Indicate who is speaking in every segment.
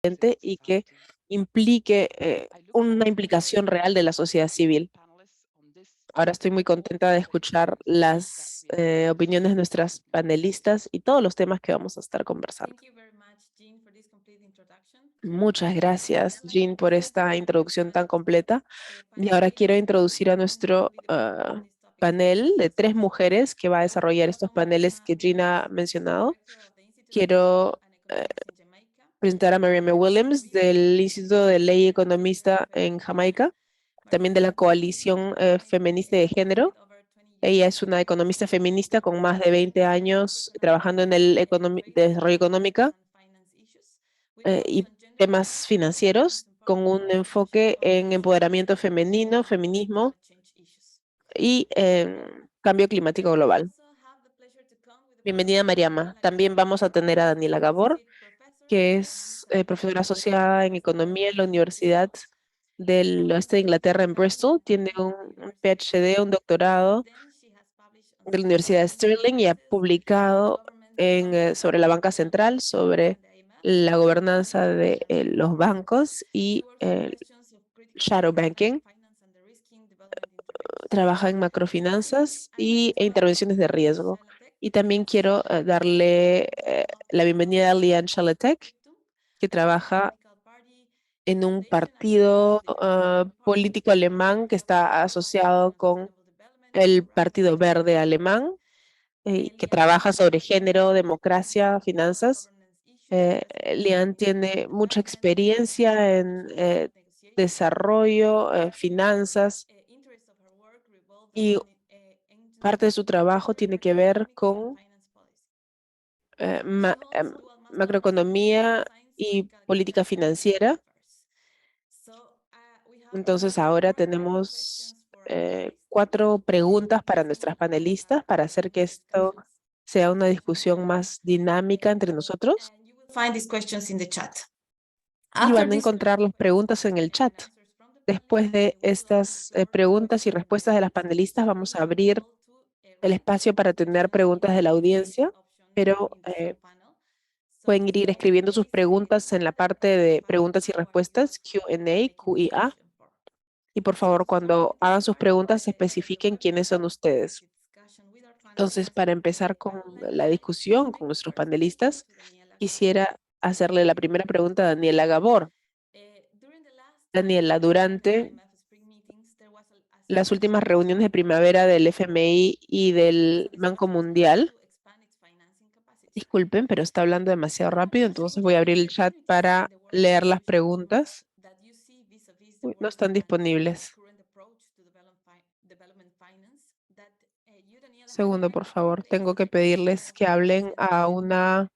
Speaker 1: y que implique una implicación real de la sociedad civil. Ahora estoy muy contenta de escuchar las opiniones de nuestras panelistas y todos los temas que vamos a estar conversando. Muchas gracias, Jean, por esta introducción tan completa. Y ahora quiero introducir a nuestro panel de 3 mujeres que va a desarrollar estos paneles que Jean ha mencionado. Quiero presentar a Mariam Williams del Instituto de Ley Economista en Jamaica, también de la Coalición Feminista de Género. Ella es una economista feminista con más de 20 años trabajando en el desarrollo económico y temas financieros, con un enfoque en empoderamiento femenino, feminismo y cambio climático global. Bienvenida, Mariama. También vamos a tener a Daniela Gabor, que es profesora asociada en economía en la Universidad del Oeste de Inglaterra en Bristol. Tiene un PhD, un doctorado de la Universidad de Stirling y ha publicado sobre la banca central, sobre la gobernanza de los bancos y el shadow banking. Trabaja en macrofinanzas e intervenciones de riesgo. Y también quiero darle la bienvenida a Liane Chalatek, que trabaja en un partido político alemán que está asociado con el Partido Verde Alemán, que trabaja sobre género, democracia, finanzas. Lian tiene mucha experiencia en desarrollo, finanzas, y parte de su trabajo tiene que ver con macroeconomía y política financiera. Entonces ahora tenemos 4 preguntas para nuestras panelistas para hacer que esto sea una discusión más dinámica entre nosotros.
Speaker 2: Find these questions in the chat.
Speaker 1: Y van a encontrar las preguntas en el chat. Después de estas preguntas y respuestas de las panelistas, vamos a abrir el espacio para tener preguntas de la audiencia, pero pueden ir escribiendo sus preguntas en la parte de preguntas y respuestas, Q&A, Q&A. Y por favor, cuando hagan sus preguntas, especifiquen quiénes son ustedes. Entonces, para empezar con la discusión con nuestros panelistas, quisiera hacerle la primera pregunta a Daniela Gabor. Daniela, durante las últimas reuniones de primavera del FMI y del Banco Mundial, disculpen, pero está hablando demasiado rápido, entonces voy a abrir el chat para leer las preguntas. Uy, no están disponibles. Segundo, por favor. Tengo que pedirles que hablen a una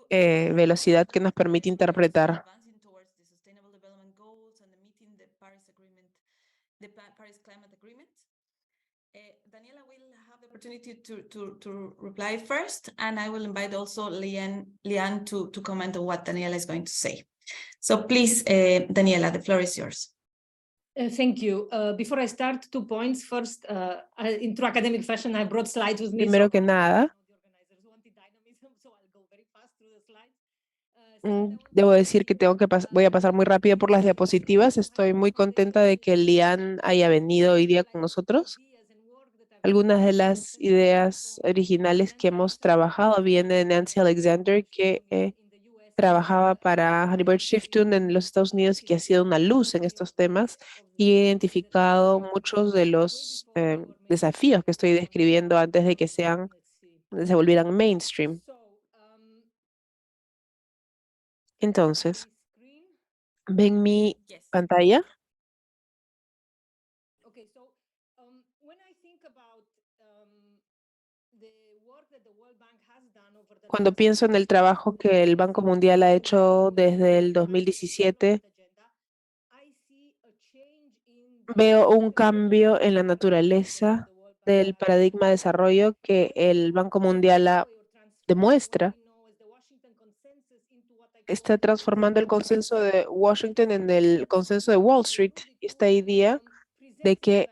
Speaker 1: velocidad que nos permite interpretar.
Speaker 2: Daniela will have the opportunity to reply first, and I will invite also Liane to comment on what Daniela is going to say. So please, Daniela, the floor is yours.
Speaker 3: Thank you. Before I start, 2 points. First, in true academic fashion, I brought slides with me.
Speaker 1: Primero que nada, debo decir que voy a pasar muy rápido por las diapositivas. Estoy muy contenta de que Lian haya venido hoy día con nosotros. Algunas de las ideas originales que hemos trabajado vienen de Nancy Alexander, que trabajaba para Hannibal Shifton en los Estados Unidos y que ha sido una luz en estos temas y he identificado muchos de los desafíos que estoy describiendo antes de que se volvieran mainstream. Entonces, ¿ven mi pantalla? Cuando pienso en el trabajo que el Banco Mundial ha hecho desde el 2017, veo un cambio en la naturaleza del paradigma de desarrollo que el Banco Mundial demuestra. Está transformando el consenso de Washington en el consenso de Wall Street. Esta idea de que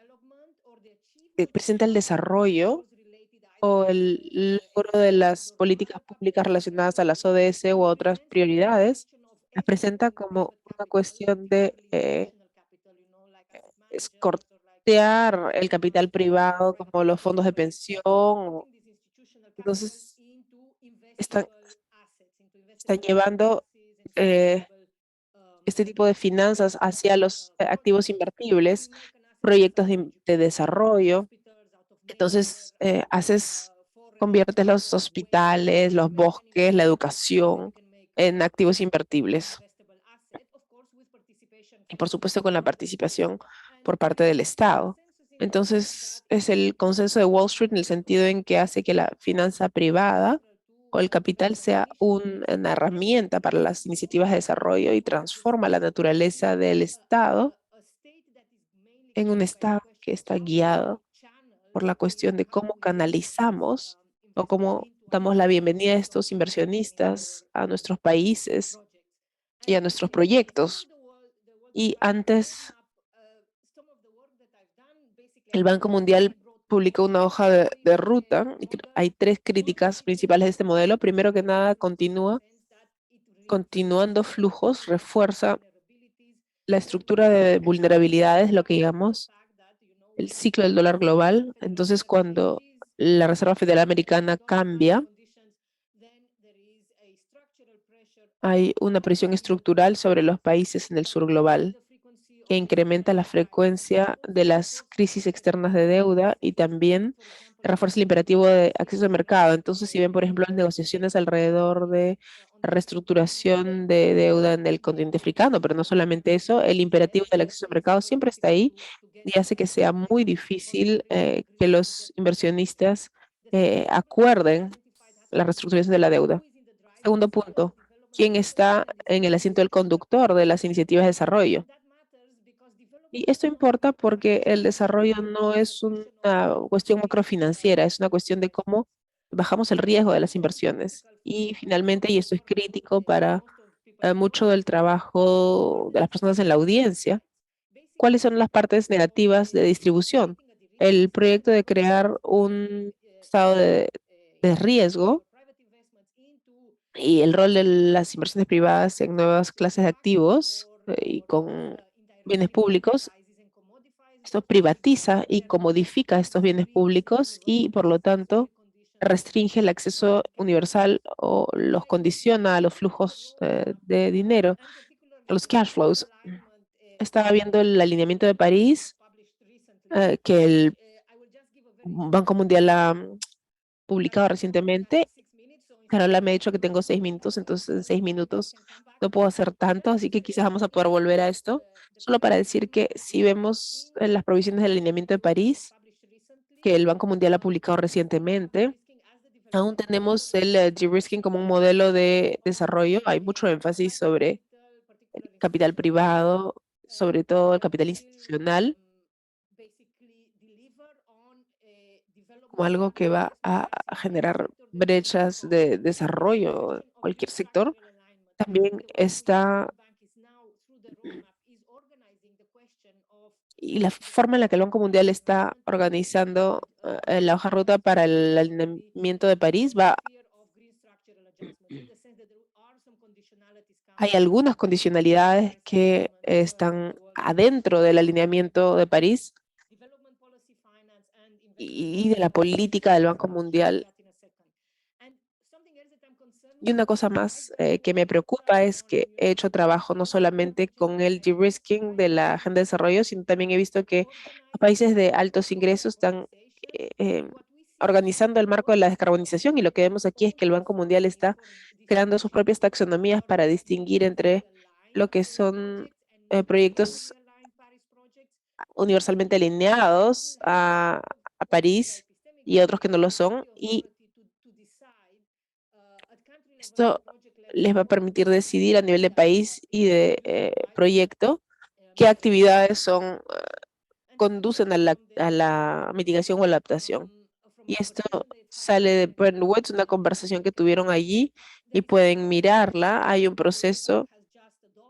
Speaker 1: presenta el desarrollo o el logro de las políticas públicas relacionadas a las ODS u otras prioridades las presenta como una cuestión de escortear el capital privado, como los fondos de pensión. Entonces, están, están llevando eh, este tipo de finanzas hacia los activos invertibles, proyectos de desarrollo. Entonces, conviertes los hospitales, los bosques, la educación en activos invertibles. Y por supuesto con la participación por parte del Estado. Entonces, es el consenso de Wall Street en el sentido en que hace que la finanza privada o el capital sea una herramienta para las iniciativas de desarrollo y transforma la naturaleza del Estado en un Estado que está guiado por la cuestión de cómo canalizamos o cómo damos la bienvenida a estos inversionistas a nuestros países y a nuestros proyectos. Y antes, el Banco Mundial publicó una hoja de ruta y hay tres críticas principales de este modelo. Primero que nada, continuando flujos, refuerza la estructura de vulnerabilidades, lo que llamamos el ciclo del dólar global. Entonces, cuando la Reserva Federal Americana cambia, hay una presión estructural sobre los países en el sur global que incrementa la frecuencia de las crisis externas de deuda y también refuerza el imperativo de acceso al mercado. Entonces, si ven, por ejemplo, las negociaciones alrededor de la reestructuración de deuda en el continente africano, pero no solamente eso, el imperativo del acceso al mercado siempre está ahí y hace que sea muy difícil que los inversionistas acuerden la reestructuración de la deuda. Segundo punto, ¿quién está en el asiento del conductor de las iniciativas de desarrollo? Y esto importa porque el desarrollo no es una cuestión macrofinanciera, es una cuestión de cómo bajamos el riesgo de las inversiones. Y finalmente, y esto es crítico para mucho del trabajo de las personas en la audiencia, ¿cuáles son las partes negativas de distribución? El proyecto de crear un estado de riesgo y el rol de las inversiones privadas en nuevas clases de activos y con bienes públicos. Esto privatiza y comodifica estos bienes públicos y, por lo tanto, restringe el acceso universal o los condiciona a los flujos de dinero, a los cash flows. Estaba viendo el alineamiento de París que el Banco Mundial ha publicado recientemente. Carola me ha dicho que tengo 6 minutos, entonces en 6 minutos no puedo hacer tanto, así que quizás vamos a poder volver a esto. Solo para decir que si vemos las provisiones del alineamiento de París, que el Banco Mundial ha publicado recientemente, aún tenemos el de-risking como un modelo de desarrollo. Hay mucho énfasis sobre el capital privado, sobre todo el capital institucional, como algo que va a generar brechas de desarrollo en cualquier sector. También está, y la forma en la que el Banco Mundial está organizando la hoja de ruta para el alineamiento de París hay algunas condicionalidades que están adentro del alineamiento de París y de la política del Banco Mundial. Y una cosa más que me preocupa es que he hecho trabajo no solamente con el de-risking de la agenda de desarrollo, sino también he visto que los países de altos ingresos están organizando el marco de la descarbonización y lo que vemos aquí es que el Banco Mundial está creando sus propias taxonomías para distinguir entre lo que son proyectos universalmente alineados a París y otros que no lo son. Y esto les va a permitir decidir a nivel de país y de proyecto qué actividades conducen a la mitigación o adaptación. Y esto sale de Bretton Woods, una conversación que tuvieron allí y pueden mirarla. Hay un proceso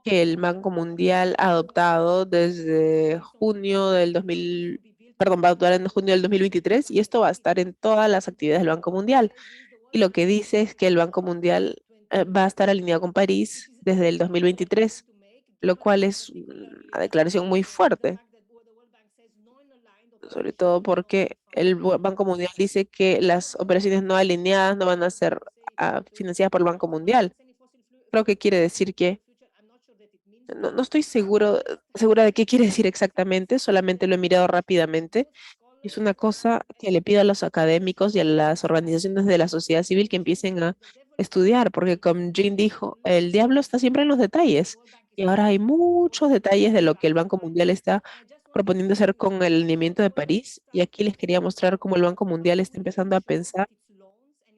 Speaker 1: que el Banco Mundial ha adoptado desde junio del 2000, perdón, va a actuar en junio del 2023 y esto va a estar en todas las actividades del Banco Mundial. Y lo que dice es que el Banco Mundial va a estar alineado con París desde el 2023, lo cual es una declaración muy fuerte, sobre todo porque el Banco Mundial dice que las operaciones no alineadas no van a ser financiadas por el Banco Mundial. Creo que quiere decir que no estoy segura de qué quiere decir exactamente, solamente lo he mirado rápidamente. Es una cosa que le pido a los académicos y a las organizaciones de la sociedad civil que empiecen a estudiar, porque como Jean dijo, el diablo está siempre en los detalles. Y ahora hay muchos detalles de lo que el Banco Mundial está proponiendo hacer con el alineamiento de París. Y aquí les quería mostrar cómo el Banco Mundial está empezando a pensar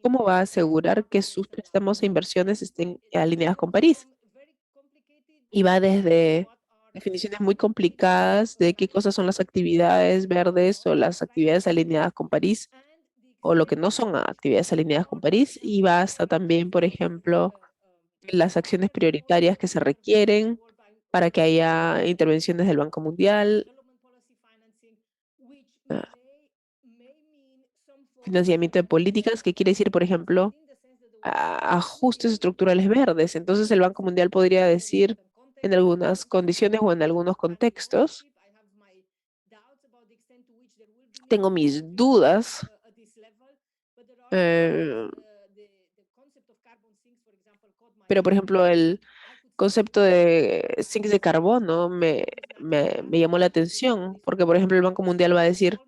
Speaker 1: cómo va a asegurar que sus préstamos e inversiones estén alineadas con París. Y va desde definiciones muy complicadas de qué cosas son las actividades verdes o las actividades alineadas con París o lo que no son actividades alineadas con París, y va hasta también, por ejemplo, las acciones prioritarias que se requieren para que haya intervenciones del Banco Mundial, ah, financiamiento de políticas, que quiere decir, por ejemplo, ajustes estructurales verdes. Entonces el Banco Mundial podría decir en algunas condiciones o en algunos contextos, tengo mis dudas, eh, pero por ejemplo el concepto de sinks de carbono me llamó la atención, porque por ejemplo el Banco Mundial va a decir,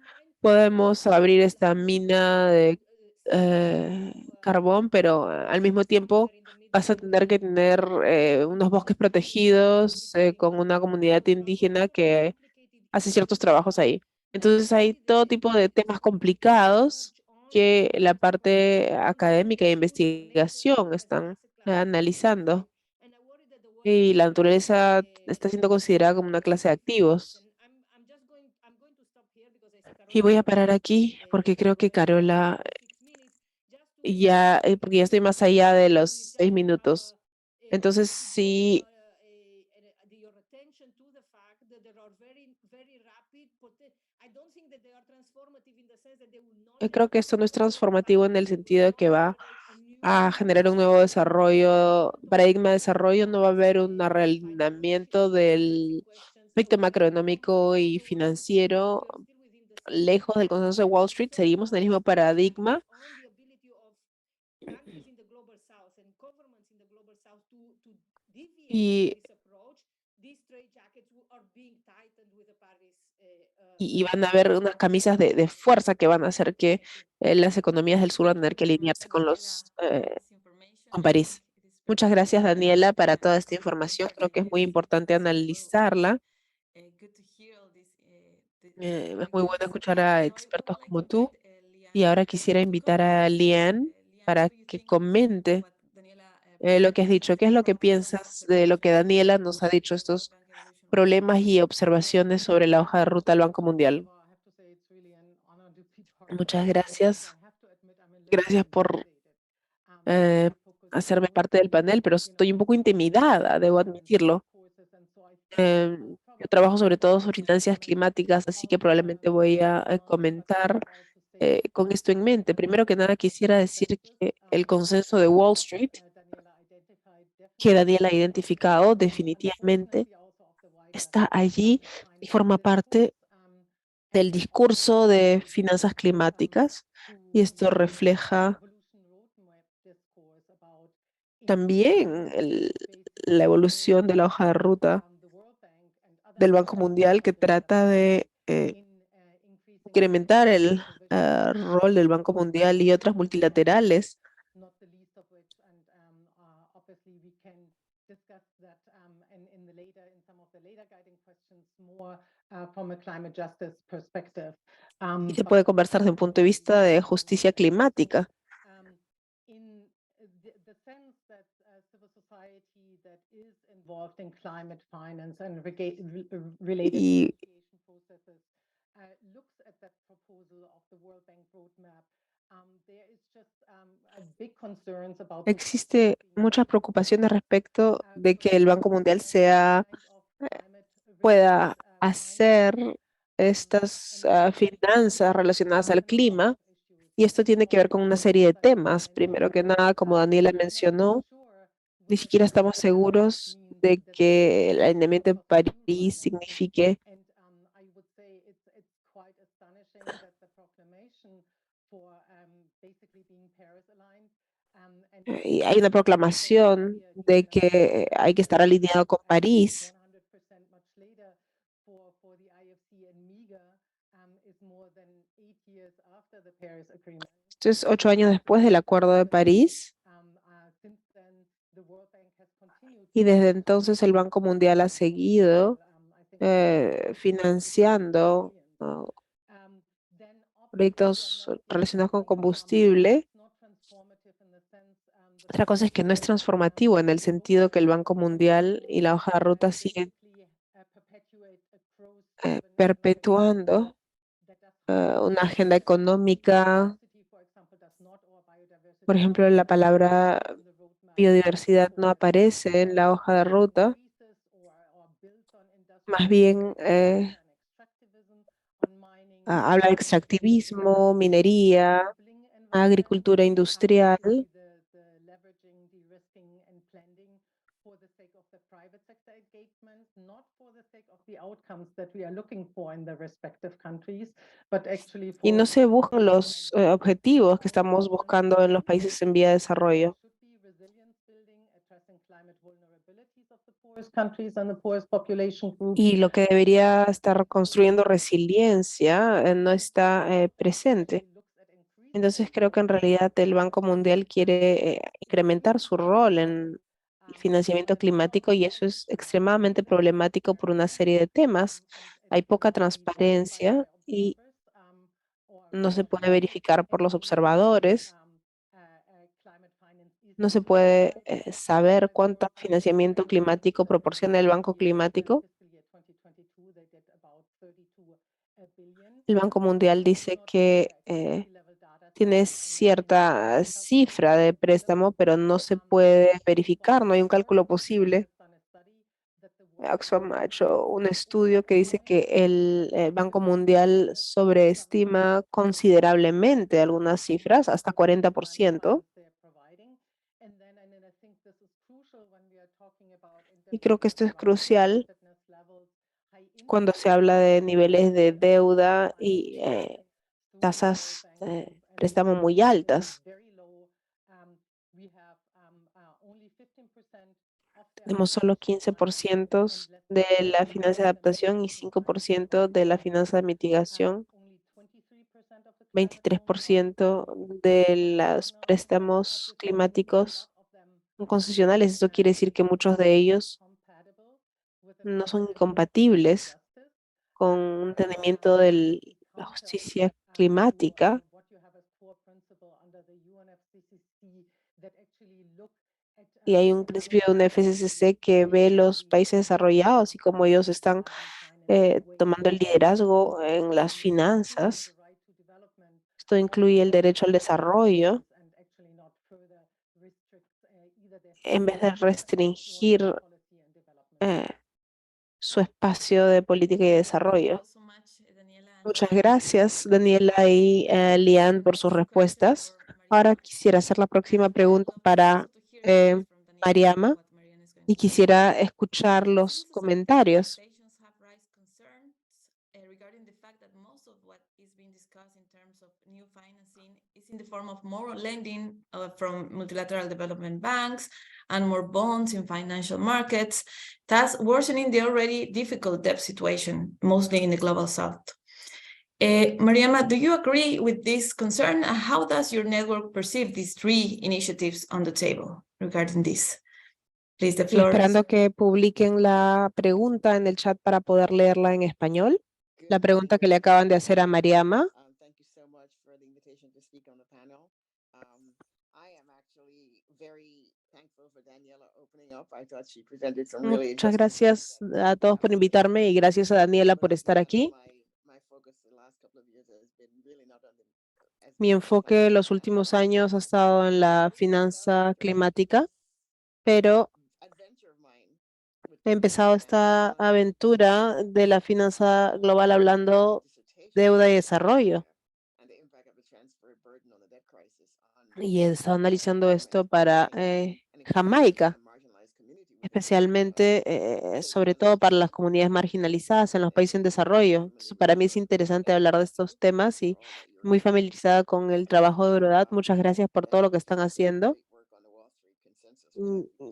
Speaker 1: podemos abrir esta mina de carbón, pero al mismo tiempo vas a tener que tener unos bosques protegidos con una comunidad indígena que hace ciertos trabajos ahí. Entonces hay todo tipo de temas complicados que la parte académica e investigación están analizando. Y la naturaleza está siendo considerada como una clase de activos. Y voy a parar aquí porque creo que Carola ya, porque ya estoy más allá de los 6 minutos. Entonces, sí, creo que esto no es transformativo en el sentido de que va a generar un nuevo desarrollo, paradigma de desarrollo, no va a haber un realineamiento del aspecto macroeconómico y financiero lejos del consenso de Wall Street, seguimos en el mismo paradigma. Y, y van a haber unas camisas de fuerza que van a hacer que las economías del sur van a tener que alinearse con con París. Muchas gracias, Daniela, para toda esta información. Creo que es muy importante analizarla. Es muy bueno escuchar a expertos como tú. Y ahora quisiera invitar a Lian para que comente lo que has dicho. ¿Qué es lo que piensas de lo que Daniela nos ha dicho, estos problemas y observaciones sobre la hoja de ruta del Banco Mundial? Muchas gracias. Gracias por eh, hacerme parte del panel, pero estoy un poco intimidada, debo admitirlo. Yo trabajo sobre todo sobre instancias climáticas, así que probablemente voy a comentar con esto en mente. Primero que nada, quisiera decir que el consenso de Wall Street, que Daniel ha identificado, definitivamente está allí y forma parte del discurso de finanzas climáticas. Y esto refleja también la evolución de la hoja de ruta del Banco Mundial, que trata de incrementar el rol del Banco Mundial y otras multilaterales. Y se puede conversar desde un punto de vista de justicia climática. Y existe muchas preocupaciones respecto de que el Banco Mundial pueda hacer estas finanzas relacionadas al clima, y esto tiene que ver con una serie de temas. Primero que nada, como Daniela mencionó, Ni siquiera estamos seguros de que el alineamiento de París signifique y hay una proclamación de que hay que estar alineado con París. Esto es 8 años después del Acuerdo de París y desde entonces el Banco Mundial ha seguido financiando proyectos relacionados con combustible. Otra cosa es que no es transformativo en el sentido que el Banco Mundial y la hoja de ruta siguen perpetuando una agenda económica. Por ejemplo, la palabra biodiversidad no aparece en la hoja de ruta. Más bien habla de extractivismo, minería, agricultura industrial. Y no se buscan los objetivos que estamos buscando en los países en vía de desarrollo. Y lo que debería estar construyendo resiliencia no está presente. Entonces creo que en realidad el Banco Mundial quiere incrementar su rol en el financiamiento climático y eso es extremadamente problemático por una serie de temas. Hay poca transparencia y no se puede verificar por los observadores. No se puede saber cuánto financiamiento climático proporciona el Banco Climático. El Banco Mundial dice que tiene cierta cifra de préstamo, pero no se puede verificar, no hay un cálculo posible. Oxfam ha hecho un estudio que dice que el Banco Mundial sobreestima considerablemente algunas cifras, hasta 40%. Y creo que esto es crucial cuando se habla de niveles de deuda y tasas préstamo muy altas. Tenemos solo 15% de la finanza de adaptación y 5% de la finanza de mitigación. 23% de los préstamos climáticos son concesionales. Eso quiere decir que muchos de ellos no son incompatibles con un entendimiento de la justicia climática. Y hay un principio de una FCCC que ve los países desarrollados y cómo ellos están tomando el liderazgo en las finanzas. Esto incluye el derecho al desarrollo en vez de restringir eh, su espacio de política y desarrollo. Muchas gracias, Daniela y Lian, por sus respuestas. Ahora quisiera hacer la próxima pregunta para Mariama y quisiera escuchar los comentarios.
Speaker 2: Regarding the fact that most of what is being discussed in terms of new financing is in the form of more lending from multilateral development banks and more bonds in financial markets, thus worsening the already difficult debt situation, mostly in the global south. Mariama, do you agree with this concern? How does your network perceive these three initiatives on the table regarding this? Please, the
Speaker 1: Estoy
Speaker 2: floor.
Speaker 1: esperando que publiquen la pregunta en el chat para poder leerla en español. La pregunta que le acaban de hacer a Mariama. Muchas gracias a todos por invitarme y gracias a Daniela por estar aquí. Mi enfoque en los últimos años ha estado en la finanza climática, pero he empezado esta aventura de la finanza global hablando deuda y desarrollo. Y he estado analizando esto para Jamaica. especialmente, sobre todo para las comunidades marginalizadas en los países en desarrollo. Entonces, para mí es interesante hablar de estos temas y muy familiarizada con el trabajo de Eurodat. Muchas gracias por todo lo que están haciendo.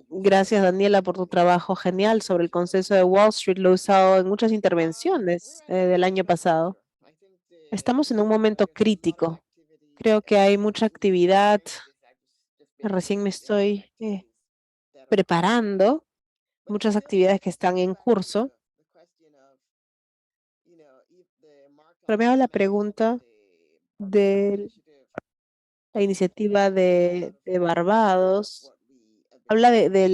Speaker 1: Gracias, Daniela, por tu trabajo genial sobre el consenso de Wall Street. Lo he usado en muchas intervenciones del año pasado. Estamos en un momento crítico. Creo que hay mucha actividad. Recién me estoy preparando, muchas actividades que están en curso. Pero me hago la pregunta de la iniciativa de Barbados. Habla de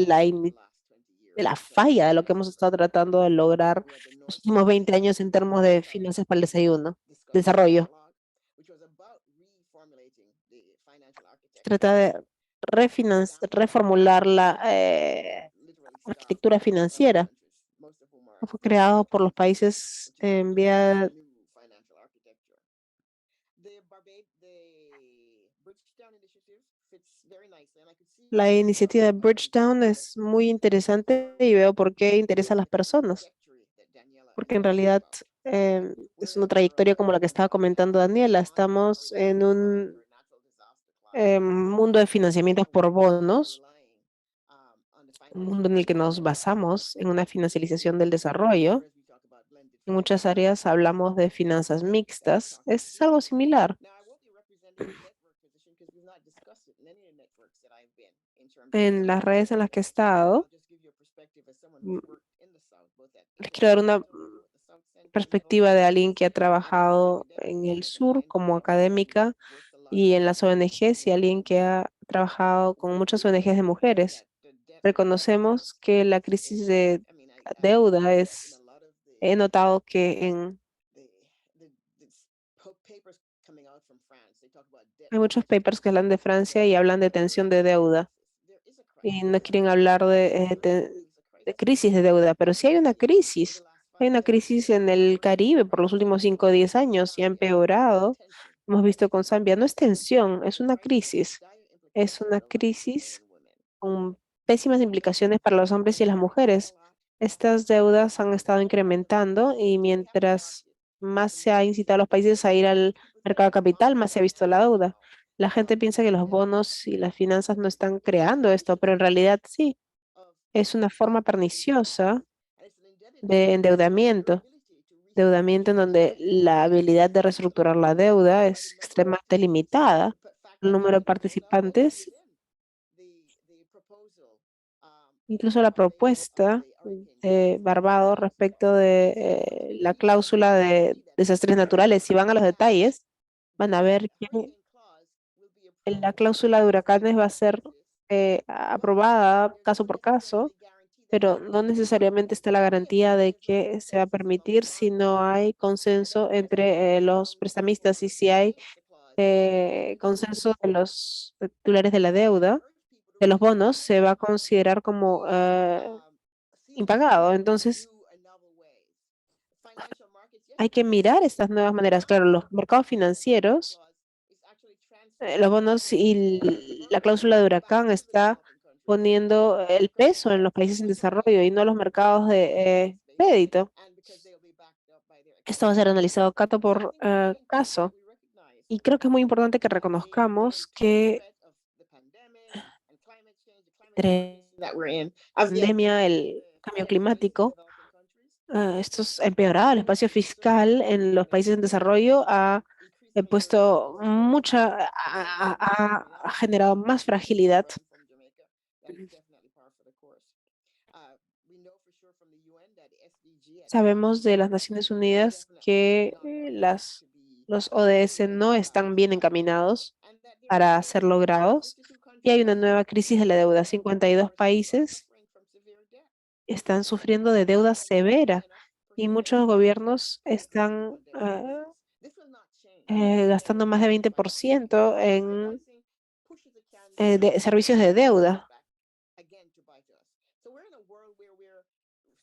Speaker 1: la falla de lo que hemos estado tratando de lograr los últimos 20 años en términos de finanzas para el desarrollo. Se trata de reformular la arquitectura financiera. Fue creado por los países en vía. La iniciativa de Bridgetown es muy interesante y veo por qué interesa a las personas, porque en realidad es una trayectoria como la que estaba comentando Daniela. Estamos en un mundo de financiamientos por bonos, un mundo en el que nos basamos en una financialización del desarrollo. En muchas áreas hablamos de finanzas mixtas. Es algo similar. En las redes en las que he estado, mm, les quiero dar una perspectiva de alguien que ha trabajado en el sur como académica y en las ONGs y alguien que ha trabajado con muchas ONGs de mujeres. Reconocemos que la crisis de deuda he notado que hay muchos papers que hablan de Francia y hablan de tensión de deuda y no quieren hablar de crisis de deuda, pero sí hay una crisis. Hay una crisis en el Caribe por los últimos 5 o 10 años y ha empeorado. Hemos visto con Zambia, no es tensión, es una crisis. Es una crisis con pésimas implicaciones para los hombres y las mujeres. Estas deudas han estado incrementando y mientras más se ha incitado a los países a ir al mercado de capital, más se ha visto la deuda. La gente piensa que los bonos y las finanzas no están creando esto, pero en realidad sí. Es una forma perniciosa de endeudamiento en donde la habilidad de reestructurar la deuda es extremadamente limitada. El número de participantes, incluso la propuesta de Barbados respecto de la cláusula de desastres naturales, si van a los detalles, van a ver que la cláusula de huracanes va a ser aprobada caso por caso, pero no necesariamente está la garantía de que se va a permitir si no hay consenso entre los prestamistas y si hay consenso de los titulares de la deuda, de los bonos, se va a considerar como impagado. Entonces, hay que mirar estas nuevas maneras. Claro, los mercados financieros, los bonos y la cláusula de huracán está poniendo el peso en los países en desarrollo y no los mercados de crédito. Esto va a ser analizado caso por caso. Y creo que es muy importante que reconozcamos que entre la pandemia, el cambio climático, esto ha empeorado el espacio fiscal en los países en desarrollo, ha puesto ha generado más fragilidad. Sabemos de las Naciones Unidas que los ODS no están bien encaminados para ser logrados y hay una nueva crisis de la deuda. 52 países están sufriendo de deuda severa y muchos gobiernos están gastando más de 20% en de servicios de deuda.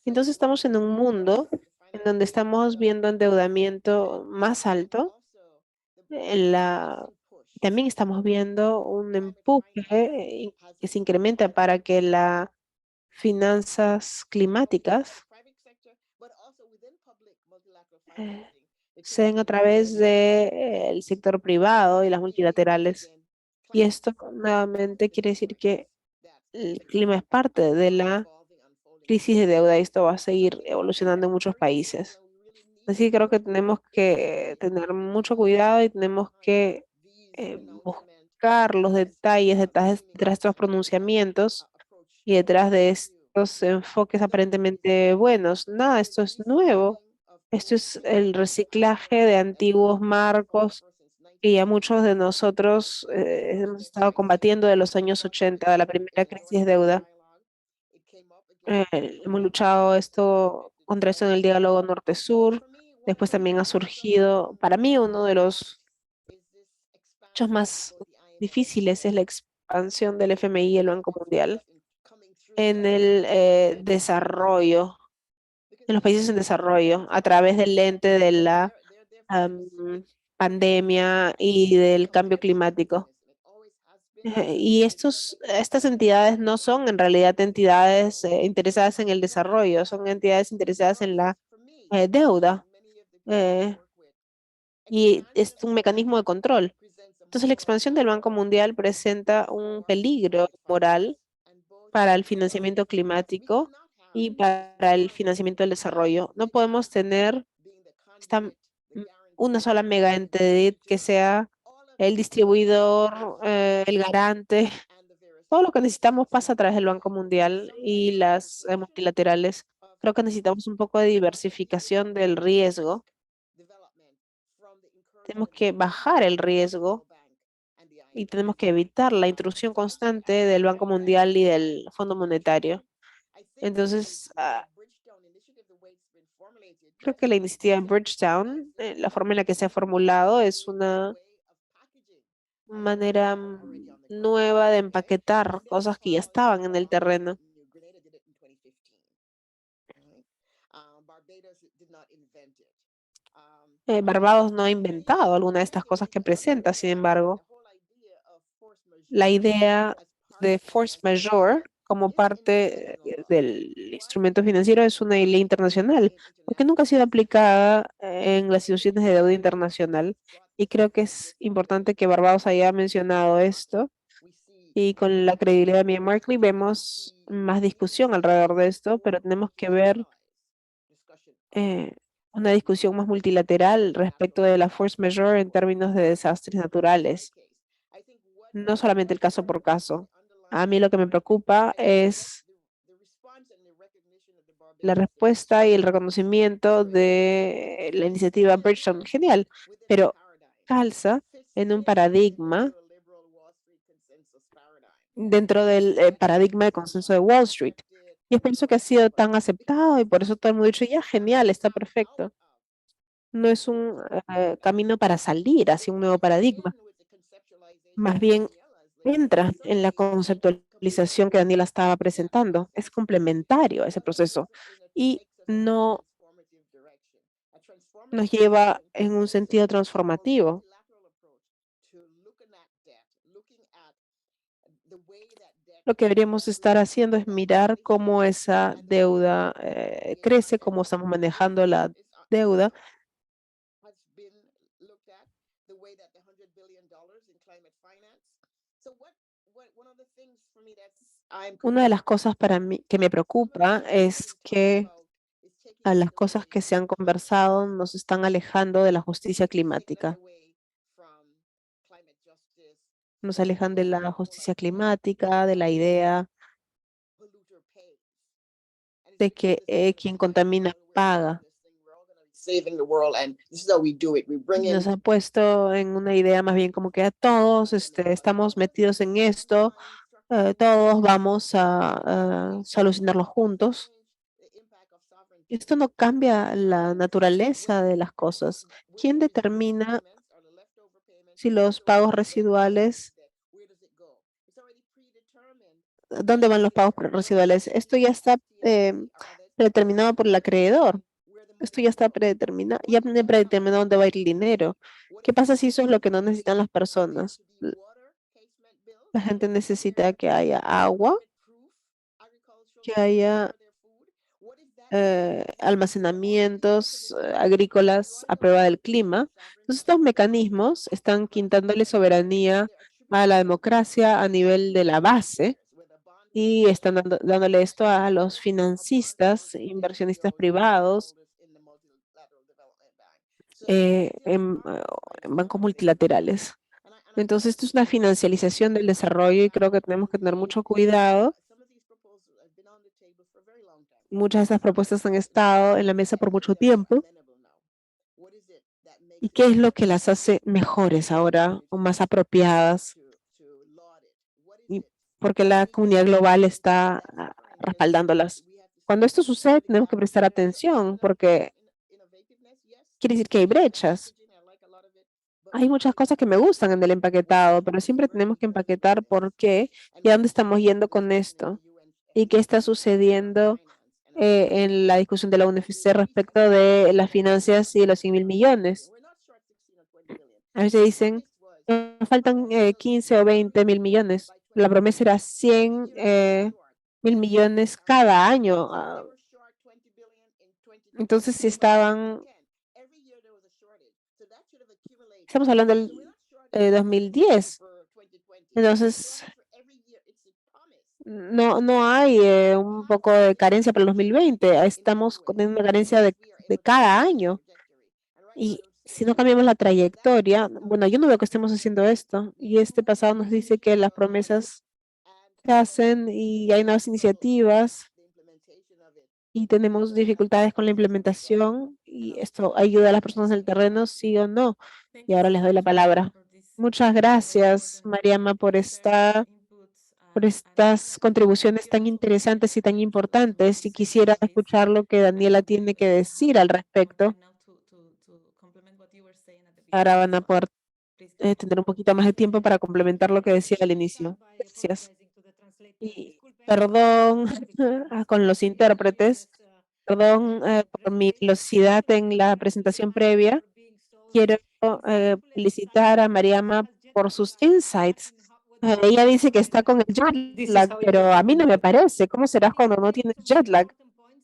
Speaker 1: Entonces estamos en un mundo en donde estamos viendo endeudamiento más alto. También estamos viendo un empuje que se incrementa para que la finanzas climáticas sean a través del sector privado y las multilaterales. Y esto nuevamente quiere decir que el clima es parte de la crisis de deuda y esto va a seguir evolucionando en muchos países. Así que creo que tenemos que tener mucho cuidado y tenemos que buscar los detalles detrás de estos pronunciamientos y detrás de estos enfoques aparentemente buenos. Nada, esto es nuevo. Esto es el reciclaje de antiguos marcos que ya muchos de nosotros hemos estado combatiendo de los años 80, de la primera crisis de deuda. Hemos luchado contra esto en el diálogo norte-sur. Después también ha surgido, para mí, uno de los hechos más difíciles es la expansión del FMI y el Banco Mundial en el desarrollo, en los países en desarrollo, a través del lente de la am, pandemia y del cambio climático. Y estas entidades no son en realidad entidades interesadas en el desarrollo, son entidades interesadas en la deuda eh, y es un mecanismo de control. Entonces, la expansión del Banco Mundial presenta un peligro moral para el financiamiento climático y para el financiamiento del desarrollo. No podemos tener esta, una sola mega entidad que sea el distribuidor, el garante. Todo lo que necesitamos pasa a través del Banco Mundial y las multilaterales. Creo que necesitamos un poco de diversificación del riesgo. Tenemos que bajar el riesgo y tenemos que evitar la intrusión constante del Banco Mundial y del Fondo Monetario. Entonces, creo que la iniciativa Bridgetown, la forma en la que se ha formulado, es una manera nueva de empaquetar cosas que ya estaban en el terreno. Barbados no ha inventado alguna de estas cosas que presenta, sin embargo, la idea de force majeure como parte del instrumento financiero es una ley internacional, porque nunca ha sido aplicada en las situaciones de deuda internacional. Y creo que es importante que Barbados haya mencionado esto. Y con la credibilidad de Mia Markley vemos más discusión alrededor de esto, pero tenemos que ver eh, una discusión más multilateral respecto de la force majeure en términos de desastres naturales, no solamente el caso por caso. A mí lo que me preocupa es la respuesta y el reconocimiento de la iniciativa Bridgestone. Genial, pero calza en un paradigma dentro del paradigma de consenso de Wall Street. Y es por eso que ha sido tan aceptado y por eso todo el mundo ha dicho, ya, genial, está perfecto. No es un camino para salir hacia un nuevo paradigma. Más bien entra en la conceptualización que Daniela estaba presentando. Es complementario a ese proceso y no nos lleva en un sentido transformativo. Lo que deberíamos estar haciendo es mirar cómo esa deuda crece, cómo estamos manejando la deuda. Una de las cosas para mí que me preocupa es que a las cosas que se han conversado nos están alejando de la justicia climática. Nos alejan de la justicia climática, de la idea de que quien contamina paga. Nos ha puesto en una idea más bien como que a todos estamos metidos en esto, todos vamos a solucionarlo juntos. Esto no cambia la naturaleza de las cosas. ¿Quién determina si los pagos residuales, dónde van los pagos residuales? Esto ya está predeterminado por el acreedor. Esto ya está predeterminado, ya tiene predeterminado dónde va a ir el dinero. ¿Qué pasa si eso es lo que no necesitan las personas? La gente necesita que haya agua que haya almacenamientos agrícolas a prueba del clima. Entonces, estos mecanismos están quitándole soberanía a la democracia a nivel de la base y están dándole esto a los financistas, inversionistas privados, en bancos multilaterales. Entonces, esto es una financialización del desarrollo y creo que tenemos que tener mucho cuidado. Muchas de estas propuestas han estado en la mesa por mucho tiempo. ¿Y qué es lo que las hace mejores ahora o más apropiadas? Y porque la comunidad global está respaldándolas. Cuando esto sucede, tenemos que prestar atención porque quiere decir que hay brechas. Hay muchas cosas que me gustan en el empaquetado, pero siempre tenemos que empaquetar por qué y a dónde estamos yendo con esto y qué está sucediendo en la discusión de la UFC respecto de las finanzas y los 100.000 millones. A veces dicen, nos faltan 15 o 20.000 millones. La promesa era 100.000 millones cada año. Entonces, si estamos hablando del 2010. Entonces, no hay un poco de carencia para el 2020. Estamos con una carencia de cada año. Y si no cambiamos la trayectoria, bueno, yo no veo que estemos haciendo esto. Y este pasado nos dice que las promesas se hacen y hay nuevas iniciativas y tenemos dificultades con la implementación y esto ayuda a las personas en el terreno, sí o no. Y ahora les doy la palabra. Muchas gracias, Mariama, por estas contribuciones tan interesantes y tan importantes. Y quisiera escuchar lo que Daniela tiene que decir al respecto. Ahora van a poder tener un poquito más de tiempo para complementar lo que decía al inicio. Gracias. Y perdón con los intérpretes, perdón por mi velocidad en la presentación previa. Quiero felicitar a Mariama por sus insights. Ella dice que está con el jet lag, pero a mí no me parece. ¿Cómo serás cuando no tienes jet lag?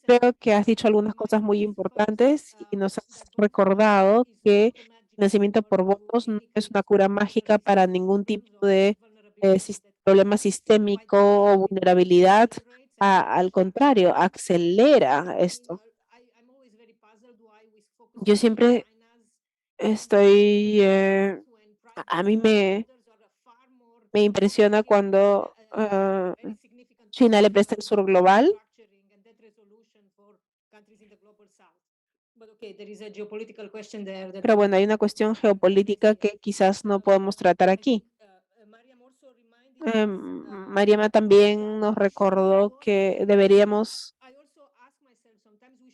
Speaker 1: Creo que has dicho algunas cosas muy importantes y nos has recordado que financiamiento por bonos no es una cura mágica para ningún tipo de problema sistémico o vulnerabilidad. Al contrario, acelera esto. Yo siempre estoy, a mí me impresiona cuando China le presta el sur global. Pero bueno, hay una cuestión geopolítica que quizás no podemos tratar aquí. Mariama también nos recordó que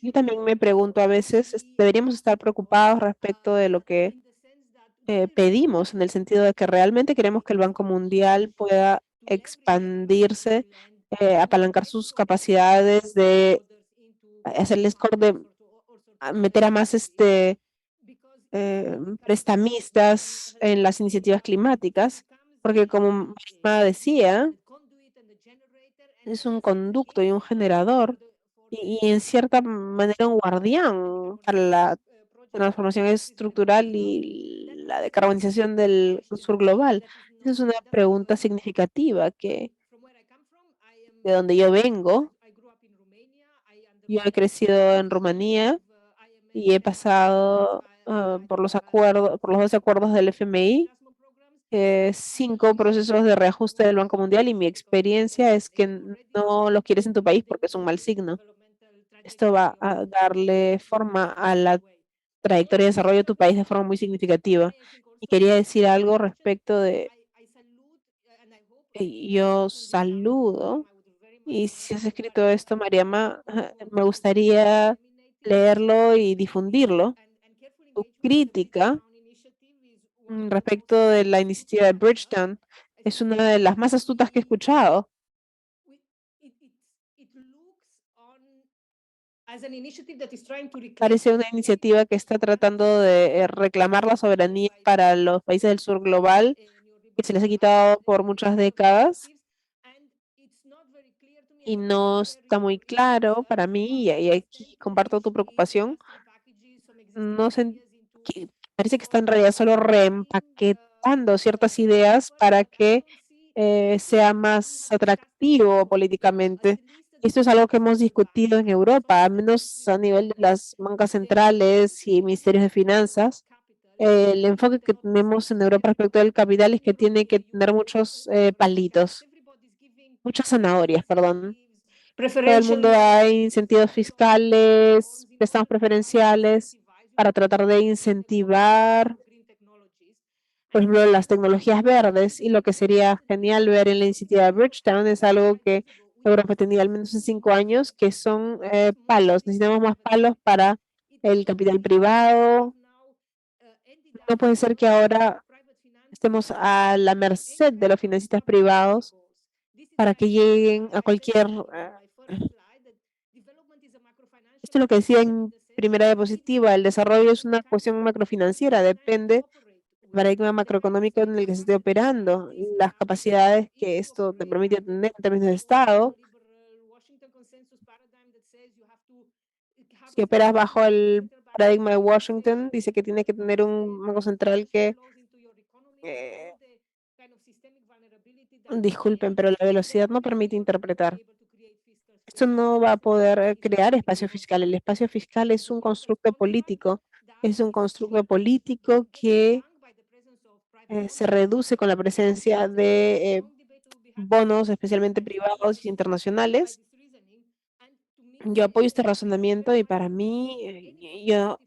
Speaker 1: yo también me pregunto a veces, deberíamos estar preocupados respecto de lo que pedimos, en el sentido de que realmente queremos que el Banco Mundial pueda expandirse, apalancar sus capacidades de hacerles meter a más prestamistas en las iniciativas climáticas, porque como Marima decía, es un conducto y un generador y en cierta manera un guardián para la transformación estructural y la decarbonización del sur global. Esa es una pregunta significativa que de donde yo vengo, yo he crecido en Rumanía y he pasado por los acuerdos, por los 12 acuerdos del FMI, 5 procesos de reajuste del Banco Mundial y mi experiencia es que no los quieres en tu país porque es un mal signo. Esto va a darle forma a la trayectoria de desarrollo de tu país de forma muy significativa. Y quería decir algo respecto de, yo saludo, y si has escrito esto, Mariama, me gustaría leerlo y difundirlo. Tu crítica respecto de la iniciativa de Bridgetown es una de las más astutas que he escuchado. Parece una iniciativa que está tratando de reclamar la soberanía para los países del sur global, que se les ha quitado por muchas décadas. y no está muy claro para mí, y aquí comparto tu preocupación. No sé, parece que está en realidad solo reempaquetando ciertas ideas para que sea más atractivo políticamente. Esto es algo que hemos discutido en Europa, al menos a nivel de las bancas centrales y ministerios de finanzas. El enfoque que tenemos en Europa respecto del capital es que tiene que tener muchos palitos, muchas zanahorias, perdón. Todo el mundo hay incentivos fiscales, préstamos preferenciales para tratar de incentivar, por ejemplo, las tecnologías verdes. Y lo que sería genial ver en la iniciativa de Bridgetown es algo que Europa tenía al menos en 5 años, que son palos. Necesitamos más palos para el capital privado. No puede ser que ahora estemos a la merced de los financistas privados para que lleguen a cualquier esto es lo que decía en primera diapositiva, el desarrollo es una cuestión macrofinanciera, depende del paradigma macroeconómico en el que se esté operando, y las capacidades que esto te permite tener en términos de Estado. Si operas bajo el paradigma de Washington, dice que tiene que tener un banco central que, eh, disculpen, pero la velocidad no permite interpretar. Esto no va a poder crear espacio fiscal. El espacio fiscal es un constructo político. Es un constructo político que se reduce con la presencia de bonos, especialmente privados y internacionales. Yo apoyo este razonamiento y para mí, yo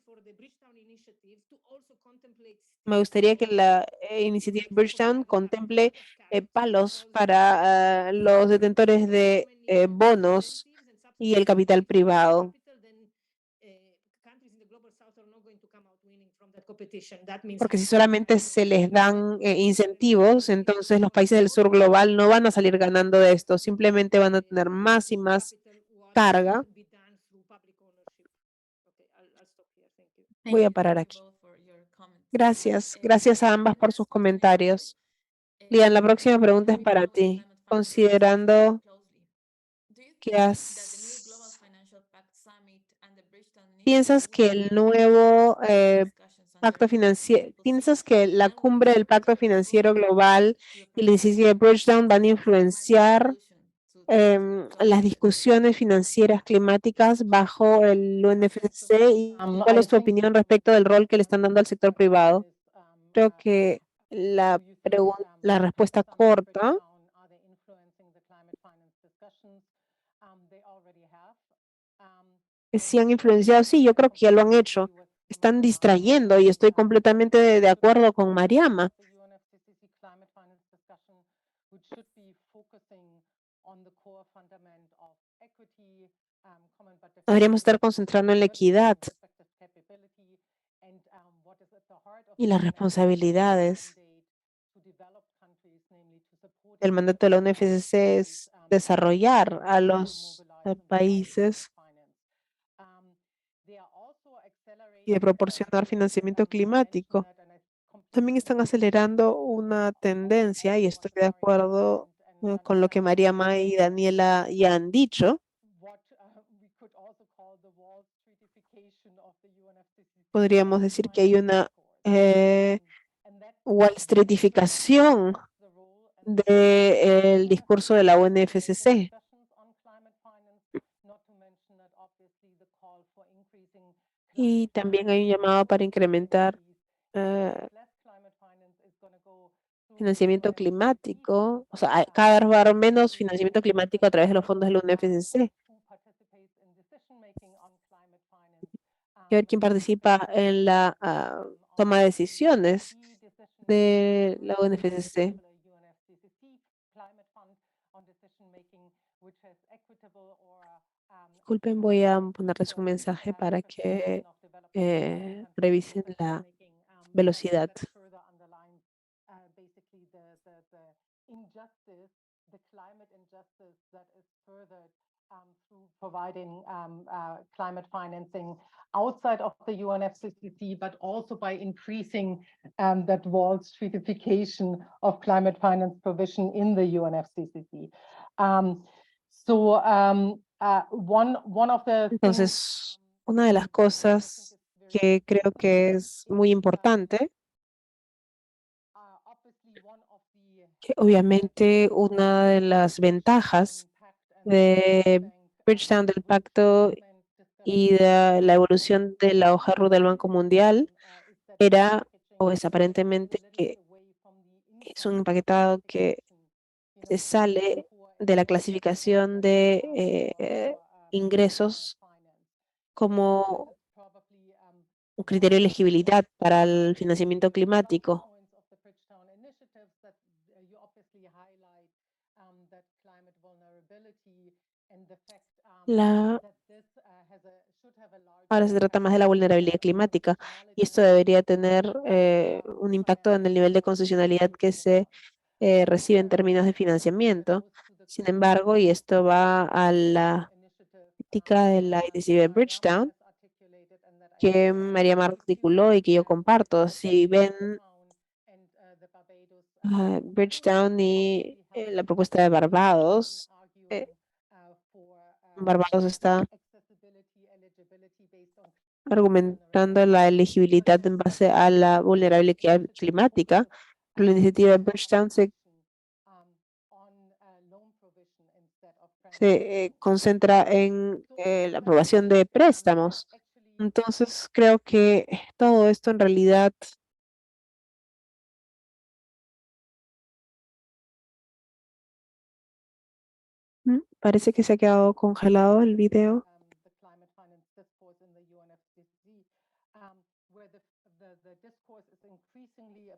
Speaker 1: me gustaría que la iniciativa Bridgetown contemple palos para los detentores de bonos y el capital privado, porque si solamente se les dan incentivos, entonces los países del sur global no van a salir ganando de esto, simplemente van a tener más y más carga. Voy a parar aquí. Gracias, gracias a ambas por sus comentarios. Lian, la próxima pregunta es para ti. Considerando que ¿piensas que el nuevo pacto financiero, piensas que la cumbre del pacto financiero global y la iniciativa de Bridgetown van a influenciar las discusiones financieras climáticas bajo el UNFCCC? ¿Y cuál es tu opinión respecto del rol que le están dando al sector privado? Creo que la respuesta corta es si han influenciado. Sí, yo creo que ya lo han hecho. Están distrayendo y estoy completamente de acuerdo con Mariama. Deberíamos estar concentrando en la equidad y las responsabilidades. El mandato de la UNFCCC es desarrollar a los países y de proporcionar financiamiento climático. También están acelerando una tendencia, y estoy de acuerdo con lo que Mariama y Daniela ya han dicho. Podríamos decir que hay una Wall Streetificación del discurso de la UNFCCC. Y también hay un llamado para incrementar eh, financiamiento climático, o sea, cada vez va a haber menos financiamiento climático a través de los fondos de la UNFCCC. Y a ver quién participa en la toma de decisiones de la UNFCCC. Disculpen, voy a ponerles un mensaje para que revisen la velocidad.
Speaker 4: Providing climate financing outside of the UNFCCC, but also by increasing that wall streetification of climate finance provision in the UNFCCC. So one of the
Speaker 1: Entonces, una de las cosas que creo que es muy importante, que obviamente una de las ventajas de Bridgetown del Pacto y de la evolución de la hoja de ruta del Banco Mundial era, o es aparentemente, que es un empaquetado que se sale de la clasificación de ingresos como un criterio de elegibilidad para el financiamiento climático. La, ahora se trata más de la vulnerabilidad climática y esto debería tener un impacto en el nivel de concesionalidad que se recibe en términos de financiamiento. Sin embargo, y esto va a la crítica de la iniciativa de Bridgetown, que María Mar articuló y que yo comparto. Si ven Bridgetown y la propuesta de Barbados, eh, Barbados está argumentando la elegibilidad en base a la vulnerabilidad climática, pero la iniciativa de Bridgetown se concentra en la aprobación de préstamos. Entonces, creo que todo esto en realidad parece que se ha quedado congelado el video.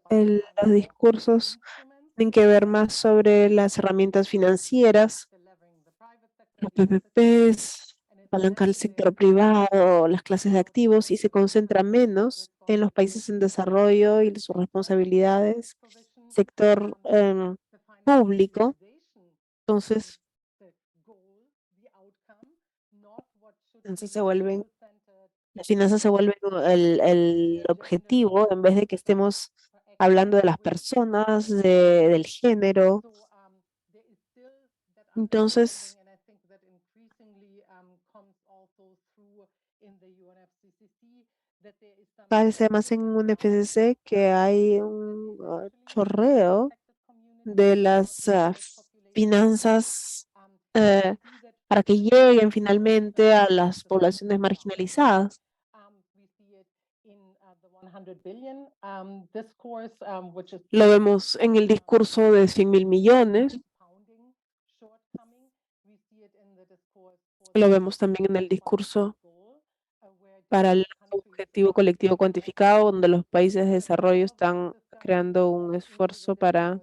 Speaker 1: Los discursos tienen que ver más sobre las herramientas financieras, los PPPs, palanca del sector privado, las clases de activos y se concentra menos en los países en desarrollo y sus responsabilidades, sector público. Entonces, se vuelven, las finanzas se vuelven el objetivo en vez de que estemos hablando de las personas, del género. Entonces, parece más en un FCC que hay un chorreo de las finanzas para que lleguen finalmente a las poblaciones marginalizadas. Lo vemos en el discurso de 100.000 millones, lo vemos también en el discurso para el objetivo colectivo cuantificado, donde los países de desarrollo están creando un esfuerzo para